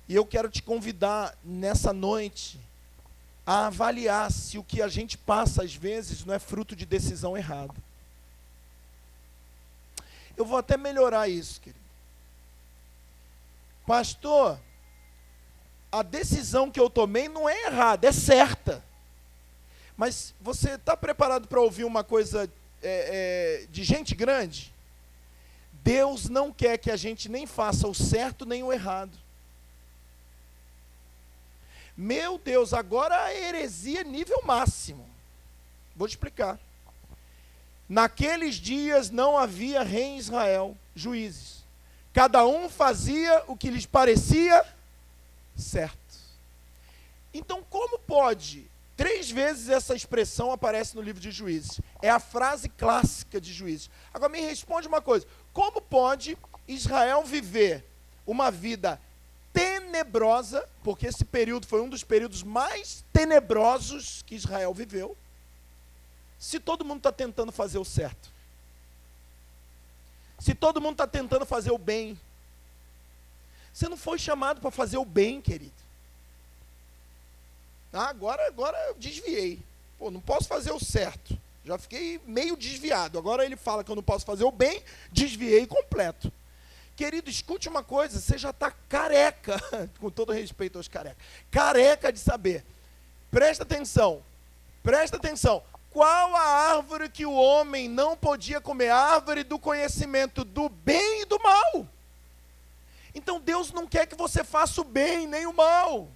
E eu quero te convidar nessa noite a avaliar se o que a gente passa às vezes não é fruto de decisão errada. Eu vou até melhorar isso, querido. Pastor, a decisão que eu tomei não é errada, é certa. Mas você está preparado para ouvir uma coisa de gente grande? Deus não quer que a gente nem faça o certo nem o errado. Meu Deus, agora a heresia nível máximo. Vou te explicar. Naqueles dias não havia rei em Israel, juízes. Cada um fazia o que lhes parecia certo. Então, como pode? 3 vezes essa expressão aparece no livro de Juízes. É a frase clássica de Juízes. Agora me responde uma coisa. Como pode Israel viver uma vida tenebrosa, porque esse período foi um dos períodos mais tenebrosos que Israel viveu, se todo mundo está tentando fazer o certo? Se todo mundo está tentando fazer o bem? Você não foi chamado para fazer o bem, querido. Agora eu desviei. Pô, não posso fazer o certo. Já fiquei meio desviado. Agora ele fala que eu não posso fazer o bem, desviei completo. Querido, escute uma coisa, você já está careca, com todo respeito aos carecas, careca de saber. Presta atenção. Qual a árvore que o homem não podia comer? A árvore do conhecimento do bem e do mal. Então Deus não quer que você faça o bem nem o mal.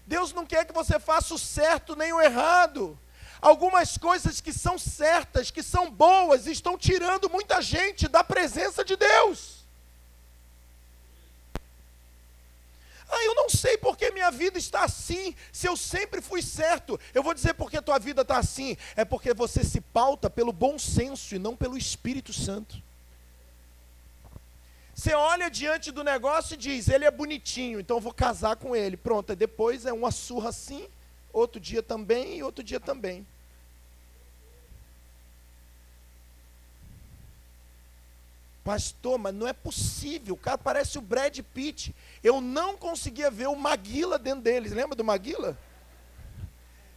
Deus não quer que você faça o certo nem o errado. Algumas coisas que são certas, que são boas, estão tirando muita gente da presença de Deus. Eu não sei porque minha vida está assim, se eu sempre fui certo. Eu vou dizer porque a tua vida está assim. É porque você se pauta pelo bom senso e não pelo Espírito Santo. Você olha diante do negócio e diz, ele é bonitinho, então eu vou casar com ele. Pronto, e depois é uma surra assim, outro dia também e outro dia também. Pastor, mas não é possível, o cara parece o Brad Pitt. Eu não conseguia ver o Maguila dentro deles. Lembra do Maguila?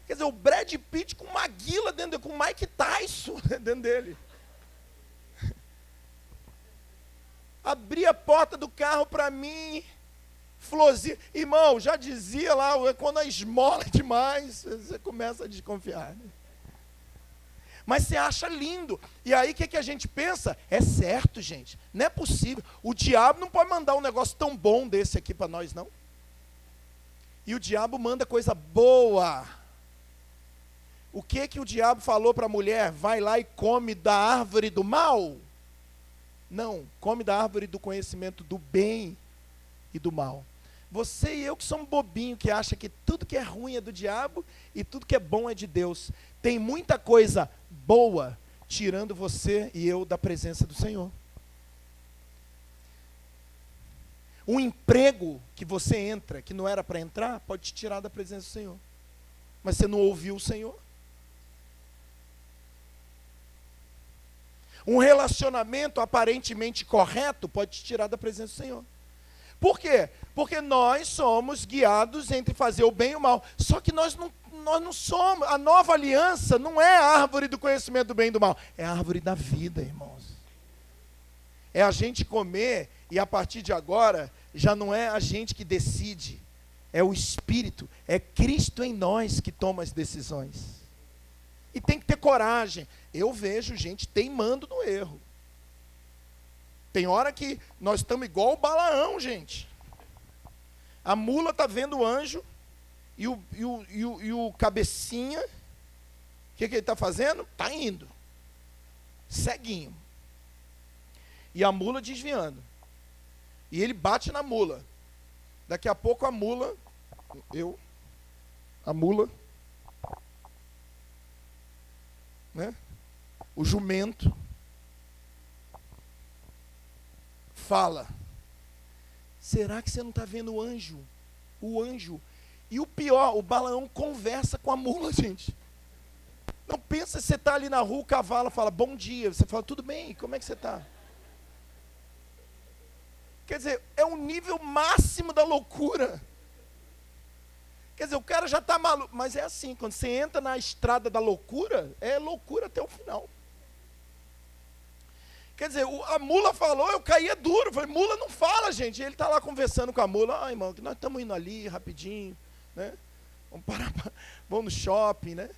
Quer dizer, o Brad Pitt com o Maguila dentro dele, com o Mike Tyson dentro dele. Abri a porta do carro para mim, florzinha. Irmão, já dizia lá, quando a esmola é demais, você começa a desconfiar, né? Mas você acha lindo. E aí o que a gente pensa? É certo, gente. Não é possível. O diabo não pode mandar um negócio tão bom desse aqui para nós, não. E o diabo manda coisa boa. O que o diabo falou para a mulher? Vai lá e come da árvore do mal? Não, come da árvore do conhecimento do bem e do mal. Você e eu que somos bobinhos, que acha que tudo que é ruim é do diabo e tudo que é bom é de Deus. Tem muita coisa boa tirando você e eu da presença do Senhor. Um emprego que você entra, que não era para entrar, pode te tirar da presença do Senhor. Mas você não ouviu o Senhor. Um relacionamento aparentemente correto pode te tirar da presença do Senhor. Por quê? Porque nós somos guiados entre fazer o bem e o mal. Só que nós não somos. A nova aliança não é a árvore do conhecimento do bem e do mal. É a árvore da vida, irmãos. É a gente comer e a partir de agora já não é a gente que decide. É o Espírito. É Cristo em nós que toma as decisões. E tem que ter coragem. Eu vejo gente teimando no erro. Tem hora que nós estamos igual o Balaão, gente. A mula está vendo o anjo e o cabecinha, o que ele está fazendo? Está indo. Ceguinho. E a mula desviando. E ele bate na mula. Daqui a pouco a mula, né? O jumento fala, será que você não está vendo o anjo? O anjo. E o pior, o Balaão conversa com a mula, gente. Não pensa, você está ali na rua, o cavalo fala, bom dia. Você fala, tudo bem, como é que você está? Quer dizer, é um nível máximo da loucura. Quer dizer, o cara já está maluco. Mas é assim, quando você entra na estrada da loucura, é loucura até o final. Quer dizer, a mula falou, eu caía duro. Eu falei, mula não fala, gente. E ele está lá conversando com a mula. Irmão, que nós estamos indo ali rapidinho, né? Vamos no shopping, né?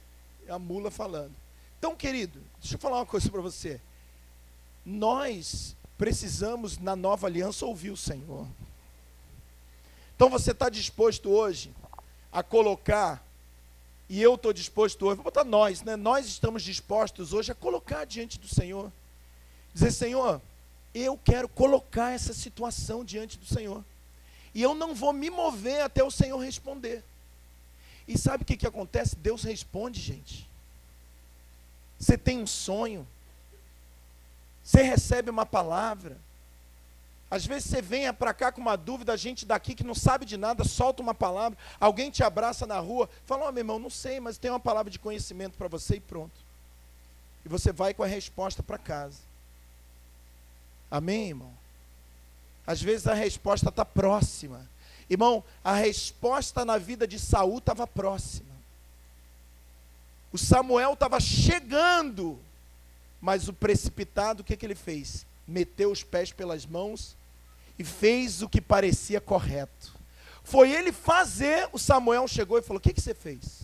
E a mula falando. Então, querido, deixa eu falar uma coisa para você. Nós precisamos, na nova aliança, ouvir o Senhor. Então, você está disposto hoje a colocar, e eu estou disposto hoje, vou botar nós, né? Nós estamos dispostos hoje a colocar diante do Senhor. Dizer, Senhor, Eu quero colocar essa situação diante do Senhor. E eu não vou me mover até o Senhor responder. E sabe o que acontece? Deus responde, gente. Você tem um sonho. Você recebe uma palavra. Às vezes você vem para cá com uma dúvida, a gente daqui que não sabe de nada, solta uma palavra, alguém te abraça na rua, fala, meu irmão, não sei, mas tem uma palavra de conhecimento para você e pronto. E você vai com a resposta para casa. Amém, irmão? Às vezes a resposta está próxima. Irmão, a resposta na vida de Saul estava próxima. O Samuel estava chegando, mas o precipitado, o que ele fez? Meteu os pés pelas mãos e fez o que parecia correto. Foi ele fazer, o Samuel chegou e falou, o que você fez?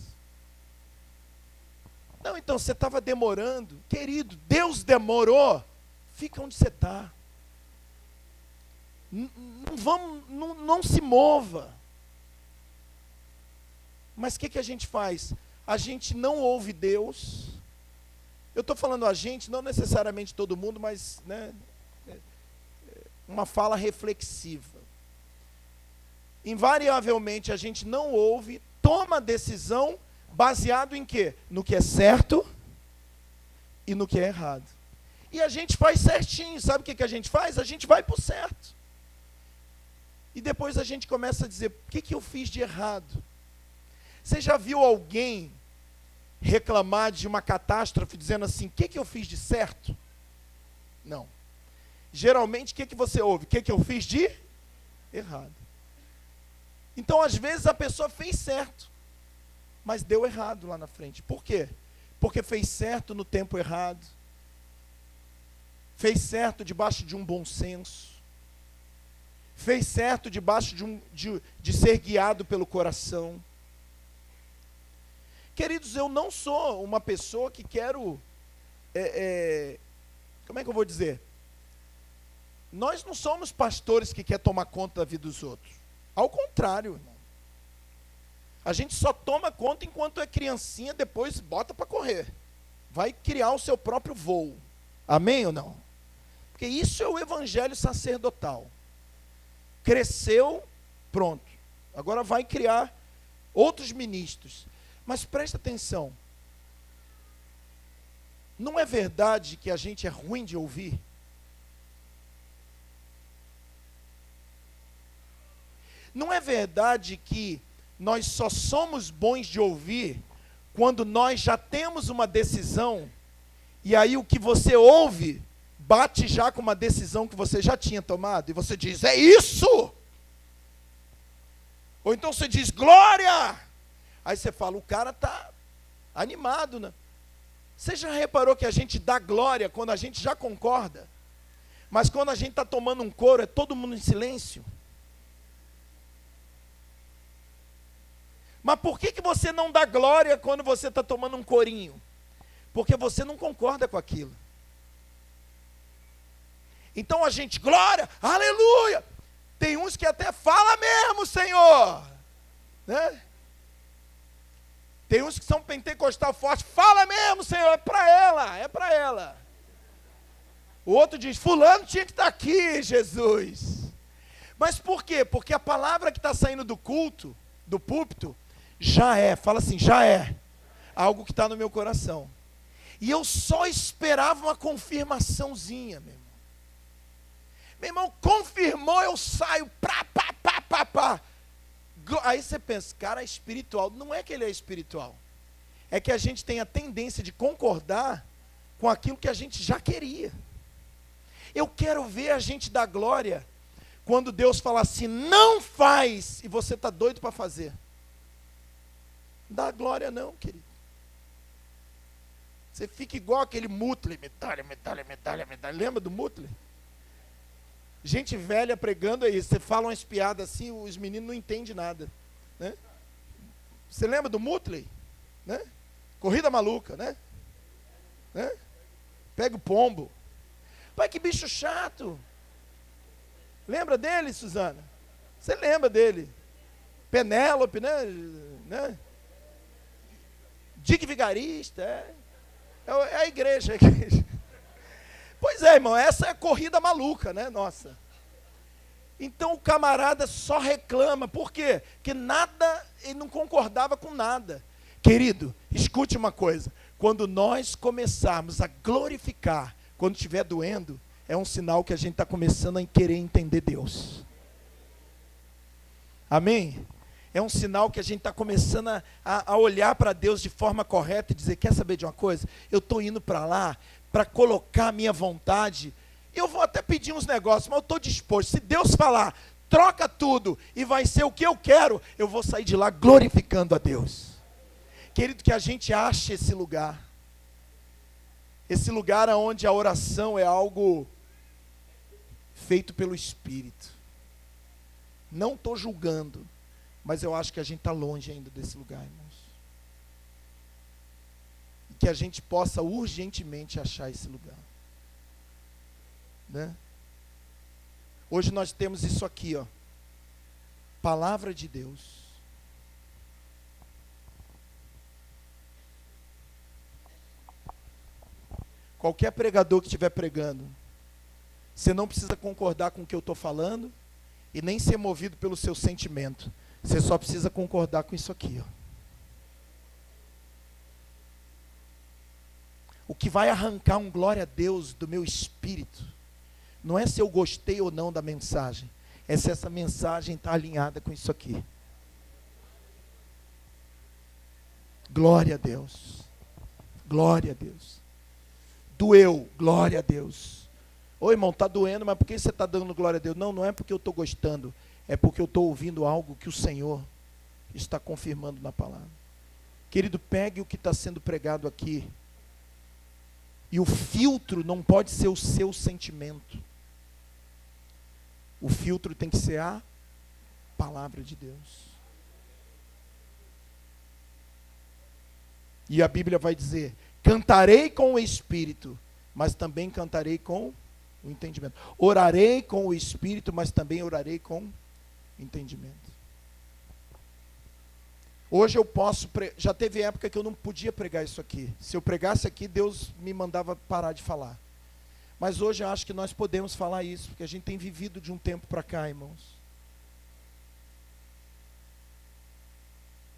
Não, então você estava demorando. Querido, Deus demorou. Fica onde você está. Não se mova. Mas o que a gente faz? A gente não ouve Deus. Eu estou falando a gente, não necessariamente todo mundo, mas né, uma fala reflexiva. Invariavelmente a gente não ouve, toma decisão baseado em quê? No que é certo e no que é errado. E a gente faz certinho, sabe o que a gente faz? A gente vai para o certo. E depois a gente começa a dizer, o que eu fiz de errado? Você já viu alguém reclamar de uma catástrofe, dizendo assim, o que eu fiz de certo? Não. Geralmente, o que você ouve? O que eu fiz de errado? Então, às vezes, a pessoa fez certo, mas deu errado lá na frente. Por quê? Porque fez certo no tempo errado, fez certo debaixo de um bom senso, fez certo debaixo de ser guiado pelo coração. Queridos, eu não sou uma pessoa que quero, como é que eu vou dizer? Nós não somos pastores que querem tomar conta da vida dos outros. Ao contrário, irmão. A gente só toma conta enquanto é criancinha, depois bota para correr. Vai criar o seu próprio voo. Amém ou não? Porque isso é o evangelho sacerdotal. Cresceu, pronto. Agora vai criar outros ministros. Mas presta atenção. Não é verdade que a gente é ruim de ouvir? Não é verdade que nós só somos bons de ouvir quando nós já temos uma decisão e aí o que você ouve bate já com uma decisão que você já tinha tomado e você diz, é isso! Ou então você diz, glória! Aí você fala, o cara está animado, né? Você já reparou que a gente dá glória quando a gente já concorda? Mas quando a gente está tomando um coro, é todo mundo em silêncio? Mas por que você não dá glória quando você está tomando um corinho? Porque você não concorda com aquilo. Então a gente, glória, aleluia. Tem uns que até fala mesmo, Senhor. Né? Tem uns que são pentecostal forte, fala mesmo, Senhor, é para ela, é para ela. O outro diz, fulano tinha que estar aqui, Jesus. Mas por quê? Porque a palavra que está saindo do culto, do púlpito, já é, fala assim, já é algo que está no meu coração. E eu só esperava uma confirmaçãozinha, meu irmão. Meu irmão, confirmou, eu saio, pá. Aí você pensa, cara, é espiritual. Não é que ele é espiritual. É que a gente tem a tendência de concordar com aquilo que a gente já queria. Eu quero ver a gente dar glória quando Deus fala assim, não faz, e você está doido para fazer. Não dá glória não, querido. Você fica igual aquele Mutley, medalha. Lembra do Mutley? Gente velha pregando aí, você fala umas piadas assim, os meninos não entendem nada. Né? Você lembra do Mutley? Né? Corrida maluca, né? Pega o pombo. Pai, que bicho chato. Lembra dele, Suzana? Você lembra dele? Penélope, né? Dick Vigarista, é a igreja. Pois Pois é, irmão, essa é a corrida maluca, né? Nossa. Então o camarada só reclama. Por quê? Porque nada, ele não concordava com nada. Querido, escute uma coisa. Quando nós começarmos a glorificar, quando estiver doendo, é um sinal que a gente está começando a querer entender Deus. Amém? É um sinal que a gente está começando a olhar para Deus de forma correta e dizer, quer saber de uma coisa? Eu estou indo para lá para colocar a minha vontade. Eu vou até pedir uns negócios, mas eu estou disposto. Se Deus falar, troca tudo e vai ser o que eu quero, eu vou sair de lá glorificando a Deus. Querido, que a gente ache esse lugar. Esse lugar onde a oração é algo feito pelo Espírito. Não estou julgando, mas eu acho que a gente está longe ainda desse lugar, irmãos. E que a gente possa urgentemente achar esse lugar. Né? Hoje nós temos isso aqui, ó. Palavra de Deus. Qualquer pregador que estiver pregando, você não precisa concordar com o que eu estou falando e nem ser movido pelo seu sentimento. Você só precisa concordar com isso aqui, ó. O que vai arrancar um glória a Deus do meu espírito não é se eu gostei ou não da mensagem, é se essa mensagem está alinhada com isso aqui. Glória a Deus. Glória a Deus. Doeu, glória a Deus. Ô irmão, está doendo, mas por que você está dando glória a Deus? Não, não é porque eu estou gostando, é porque eu estou ouvindo algo que o Senhor está confirmando na palavra. Querido, pegue o que está sendo pregado aqui, e o filtro não pode ser o seu sentimento. O filtro tem que ser a palavra de Deus. E a Bíblia vai dizer, cantarei com o Espírito, mas também cantarei com o entendimento. Orarei com o Espírito, mas também orarei com entendimento. Hoje eu posso, já teve época que eu não podia pregar isso aqui. Se eu pregasse aqui, Deus me mandava parar de falar. Mas hoje eu acho que nós podemos falar isso, porque a gente tem vivido de um tempo para cá, irmãos.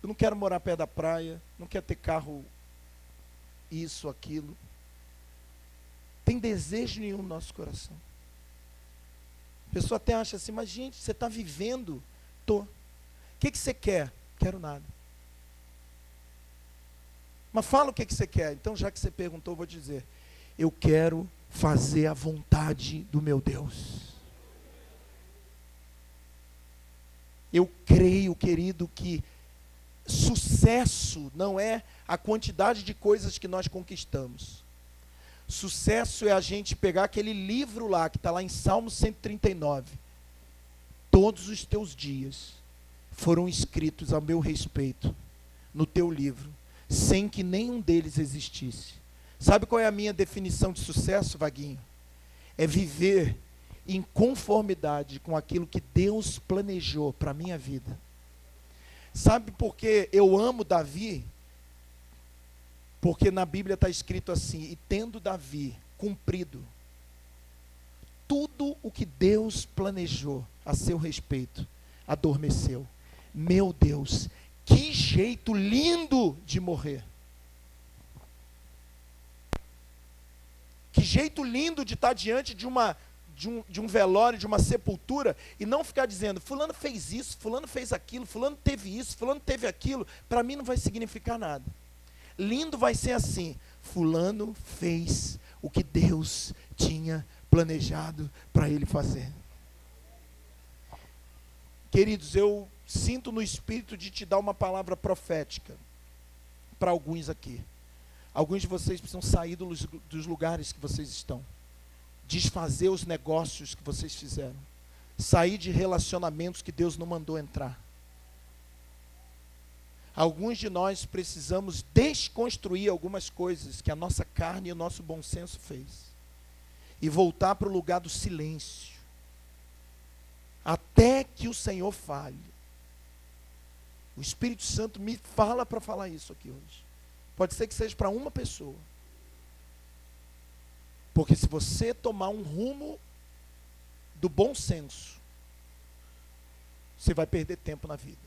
Eu não quero morar perto da praia, não quero ter carro, isso, aquilo. Tem desejo nenhum no nosso coração. A pessoa até acha assim, mas gente, você está vivendo? Tô. O que você quer? Quero nada. Mas fala o que você quer. Então, já que você perguntou, eu vou dizer. Eu quero fazer a vontade do meu Deus. Eu creio, querido, que sucesso não é a quantidade de coisas que nós conquistamos. Sucesso é a gente pegar aquele livro lá, que está lá em Salmo 139. Todos os teus dias foram escritos a meu respeito no teu livro, sem que nenhum deles existisse. Sabe qual é a minha definição de sucesso, Vaguinho? É viver em conformidade com aquilo que Deus planejou para a minha vida. Sabe por que eu amo Davi? Porque na Bíblia está escrito assim, e tendo Davi cumprido tudo o que Deus planejou a seu respeito, adormeceu. Meu Deus, que jeito lindo de morrer. Que jeito lindo de estar diante de um velório, de uma sepultura, e não ficar dizendo, fulano fez isso, fulano fez aquilo, fulano teve isso, fulano teve aquilo. Para mim não vai significar nada. Lindo vai ser assim, fulano fez o que Deus tinha planejado para ele fazer. Queridos, eu sinto no Espírito de te dar uma palavra profética para alguns aqui. Alguns de vocês precisam sair dos lugares que vocês estão, desfazer os negócios que vocês fizeram, sair de relacionamentos que Deus não mandou entrar. Alguns de nós precisamos desconstruir algumas coisas que a nossa carne e o nosso bom senso fez, e voltar para o lugar do silêncio, até que o Senhor fale. O Espírito Santo me fala para falar isso aqui hoje. Pode ser que seja para uma pessoa. Porque se você tomar um rumo do bom senso, você vai perder tempo na vida.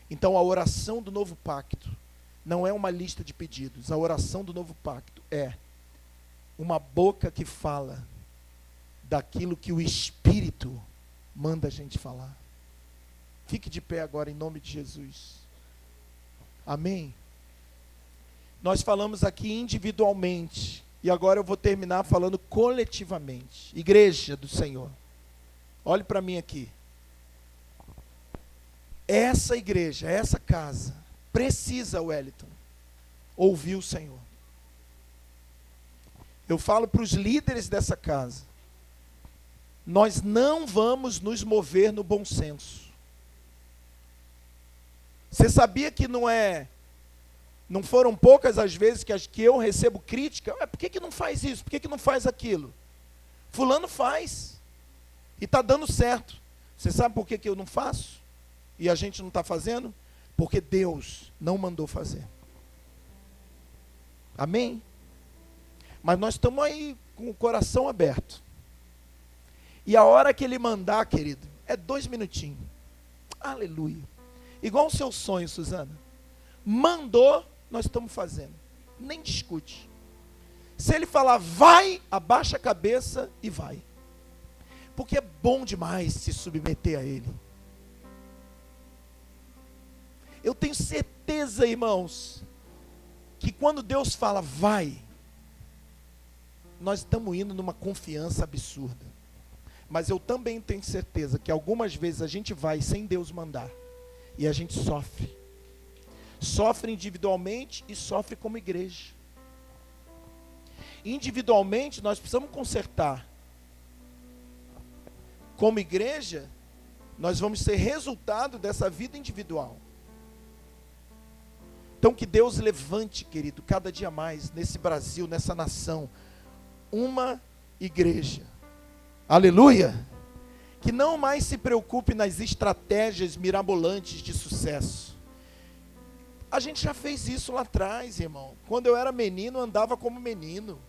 Então a oração do novo pacto não é uma lista de pedidos. A oração do novo pacto é uma boca que fala daquilo que o Espírito manda a gente falar. Fique de pé agora em nome de Jesus. Amém? Nós falamos aqui individualmente, e agora eu vou terminar falando coletivamente. Igreja do Senhor, olhe para mim aqui. Essa igreja, essa casa, precisa, Wellington, ouvir o Senhor. Eu falo para os líderes dessa casa, nós não vamos nos mover no bom senso. Você sabia que não foram poucas as vezes que eu recebo crítica? Por que não faz isso? Por que não faz aquilo? Fulano faz, e está dando certo. Você sabe por que eu não faço? E a gente não está fazendo? Porque Deus não mandou fazer. Amém? Mas nós estamos aí com o coração aberto. E a hora que Ele mandar, querido, é 2 minutinhos. Aleluia. Igual o seu sonho, Suzana. Mandou, nós estamos fazendo. Nem discute. Se Ele falar vai, abaixa a cabeça e vai. Porque é bom demais se submeter a Ele. Eu tenho certeza, irmãos, que quando Deus fala vai, nós estamos indo numa confiança absurda. Mas eu também tenho certeza que algumas vezes a gente vai sem Deus mandar. E a gente sofre. Sofre individualmente e sofre como igreja. Individualmente nós precisamos consertar. Como igreja, nós vamos ser resultado dessa vida individual. Então que Deus levante, querido, cada dia mais, nesse Brasil, nessa nação, uma igreja. Aleluia! Que não mais se preocupe nas estratégias mirabolantes de sucesso. A gente já fez isso lá atrás, irmão. Quando eu era menino, eu andava como menino.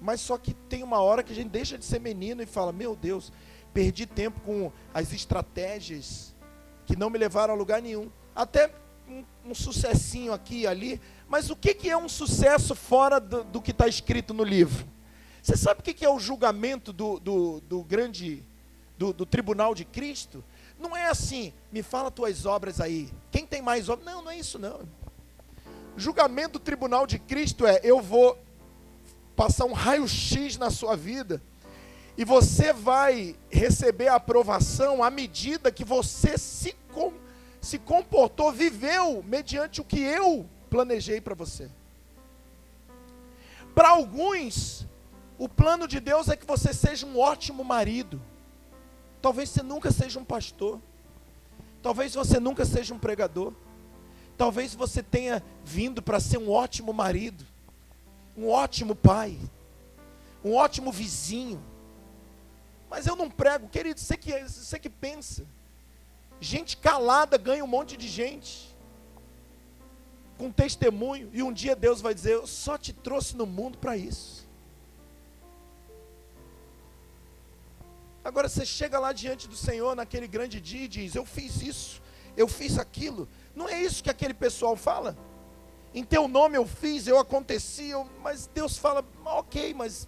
Mas só que tem uma hora que a gente deixa de ser menino e fala, meu Deus, perdi tempo com as estratégias que não me levaram a lugar nenhum. Até um sucessinho aqui e ali. Mas o que é um sucesso fora do que está escrito no livro? Você sabe o que é o julgamento do tribunal de Cristo? Não é assim, me fala tuas obras aí. Quem tem mais obras? Não, não é isso não. O julgamento do tribunal de Cristo é, eu vou passar um raio-x na sua vida, e você vai receber a aprovação à medida que você se comportou, viveu, mediante o que eu planejei para você. Para alguns, o plano de Deus é que você seja um ótimo marido. Talvez você nunca seja um pastor. Talvez você nunca seja um pregador. Talvez você tenha vindo para ser um ótimo marido, um ótimo pai, um ótimo vizinho. Mas eu não prego, querido, você que pensa. Gente calada ganha um monte de gente, com testemunho, e um dia Deus vai dizer, eu só te trouxe no mundo para isso. Agora você chega lá diante do Senhor naquele grande dia e diz, eu fiz isso, eu fiz aquilo. Não é isso que aquele pessoal fala? Em teu nome eu fiz, eu aconteci, mas Deus fala, ok, mas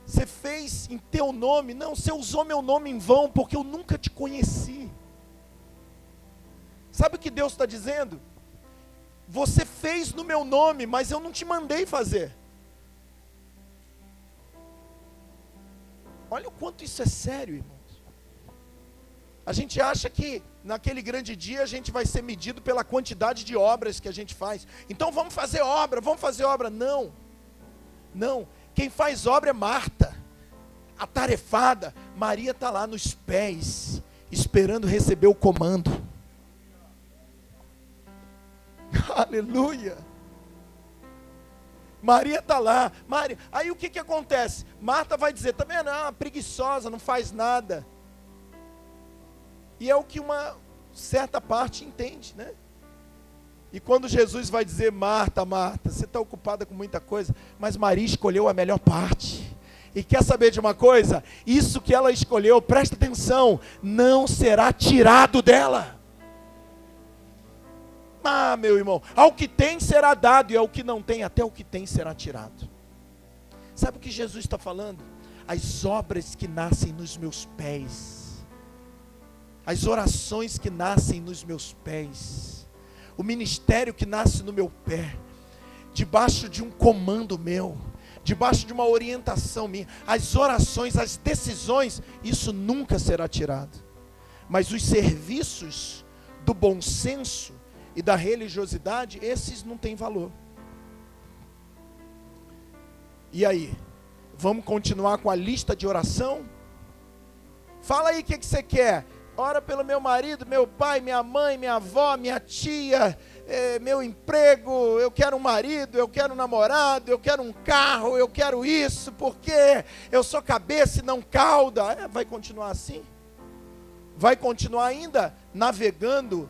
você fez em teu nome? Não, você usou meu nome em vão, porque eu nunca te conheci. Sabe o que Deus está dizendo? Você fez no meu nome, mas eu não te mandei fazer. Olha o quanto isso é sério, irmãos. A gente acha que naquele grande dia a gente vai ser medido pela quantidade de obras que a gente faz. Então vamos fazer obra. Não, não. Quem faz obra é Marta, atarefada. Maria está lá nos pés, esperando receber o comando. Aleluia. Maria está lá. Aí o que acontece? Marta vai dizer, tá vendo? Preguiçosa, não faz nada. E é o que uma certa parte entende, né? E quando Jesus vai dizer, Marta, Marta, você está ocupada com muita coisa, mas Maria escolheu a melhor parte. E quer saber de uma coisa? Isso que ela escolheu, presta atenção, não será tirado dela. Ah, meu irmão, ao que tem será dado, e ao que não tem, até o que tem será tirado. Sabe o que Jesus está falando? As obras que nascem nos meus pés, as orações que nascem nos meus pés, o ministério que nasce no meu pé, debaixo de um comando meu, debaixo de uma orientação minha, as orações, as decisões, isso nunca será tirado. Mas os serviços do bom senso e da religiosidade, esses não têm valor. E aí? Vamos continuar com a lista de oração? Fala aí o que você quer. Ora pelo meu marido, meu pai, minha mãe, minha avó, minha tia, meu emprego, eu quero um marido, eu quero um namorado, eu quero um carro, eu quero isso, porque eu sou cabeça e não cauda. Vai continuar assim? Vai continuar ainda navegando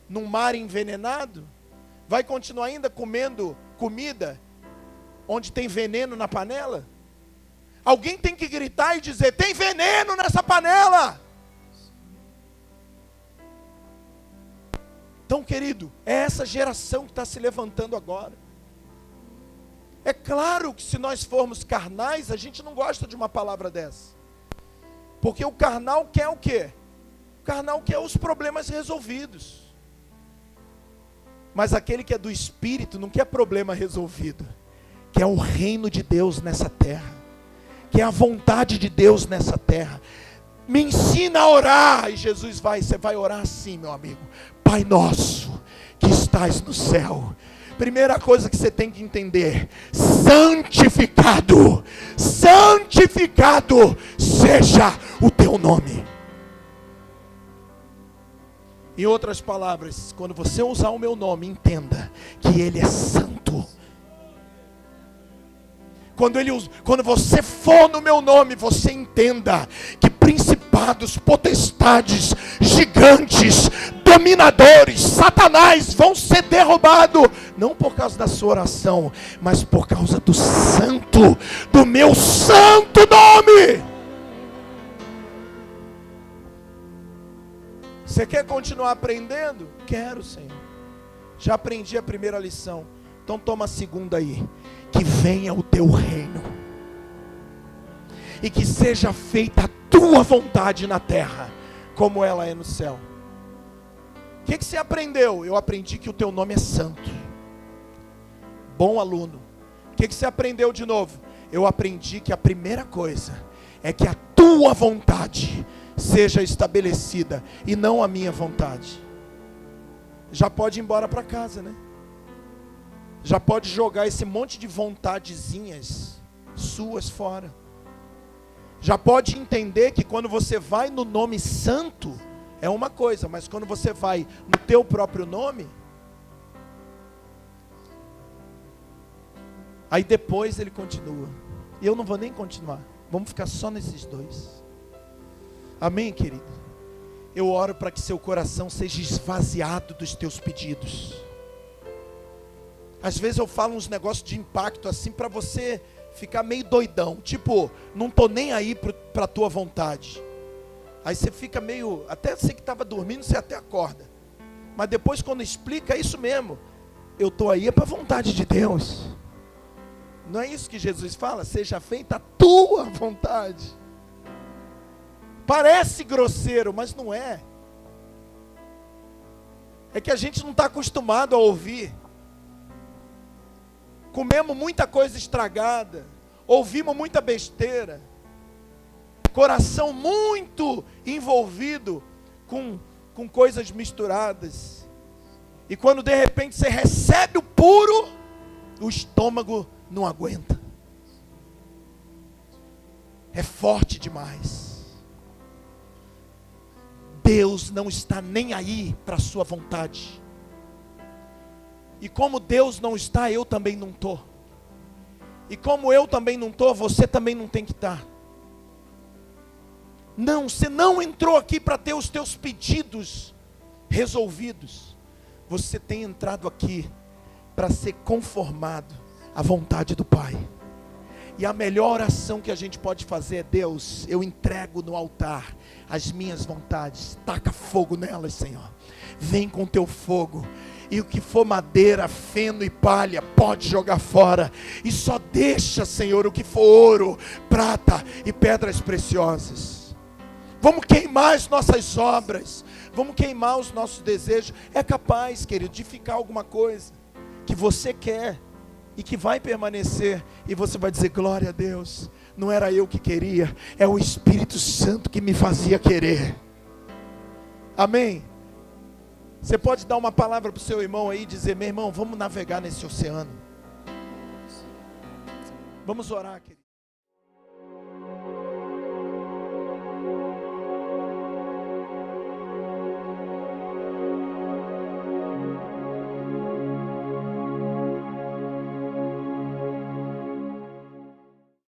num mar envenenado? Vai continuar ainda comendo comida onde tem veneno na panela? Alguém tem que gritar e dizer, tem veneno nessa panela! Então, querido, é essa geração que está se levantando agora. É claro que se nós formos carnais, a gente não gosta de uma palavra dessa. Porque o carnal quer o quê? O carnal quer os problemas resolvidos. Mas aquele que é do Espírito não quer problema resolvido. Quer o reino de Deus nessa terra. Quer a vontade de Deus nessa terra. Me ensina a orar. E Jesus você vai orar assim, meu amigo. Pai nosso, que estás no céu. Primeira coisa que você tem que entender: santificado, santificado seja o teu nome. Em outras palavras, quando você usar o meu nome, entenda que ele é santo. Quando você for no meu nome, você entenda que principados, potestades, gigantes, dominadores, Satanás vão ser derrubados, não por causa da sua oração, mas por causa do santo, do meu santo nome. Você quer continuar aprendendo? Quero, Senhor. Já aprendi a primeira lição, então toma a segunda aí. Que venha o teu reino, e que seja feita a tua vontade na terra, como ela é no céu. O que você aprendeu? Eu aprendi que o teu nome é santo. Bom aluno. O que você aprendeu de novo? Eu aprendi que a primeira coisa é que a tua vontade seja estabelecida, e não a minha vontade. Já pode ir embora para casa, né? Já pode jogar esse monte de vontadezinhas suas fora. Já pode entender que quando você vai no nome santo, é uma coisa, mas quando você vai no teu próprio nome, aí depois ele continua. E eu não vou nem continuar. Vamos ficar só nesses dois. Amém, querido? Eu oro para que seu coração seja esvaziado dos teus pedidos. Às vezes eu falo uns negócios de impacto assim para você ficar meio doidão. Tipo, não estou nem aí para a tua vontade. Aí você fica meio, até você que estava dormindo, você até acorda. Mas depois quando explica, é isso mesmo. Eu estou aí para a vontade de Deus. Não é isso que Jesus fala? Seja feita a tua vontade. Parece grosseiro, mas não é. É que a gente não está acostumado a ouvir. Comemos muita coisa estragada, ouvimos muita besteira, coração muito envolvido com coisas misturadas. E quando de repente você recebe o puro, o estômago não aguenta. É forte demais. Deus não está nem aí para a sua vontade. E como Deus não está, eu também não estou. E como eu também não estou, você também não tem que estar. Não, você não entrou aqui para ter os teus pedidos resolvidos. você tem entrado aqui para ser conformado à vontade do Pai. E a melhor oração que a gente pode fazer é: Deus, eu entrego no altar as minhas vontades, taca fogo nelas, Senhor, vem com teu fogo, e o que for madeira, feno e palha, pode jogar fora, e só deixa, Senhor, o que for ouro, prata e pedras preciosas. Vamos queimar as nossas obras, vamos queimar os nossos desejos. É capaz, querido, de ficar alguma coisa que você quer e que vai permanecer, e você vai dizer: glória a Deus, não era eu que queria, é o Espírito Santo que me fazia querer. Amém? Você pode dar uma palavra para o seu irmão aí e dizer: meu irmão, vamos navegar nesse oceano, vamos orar, querido.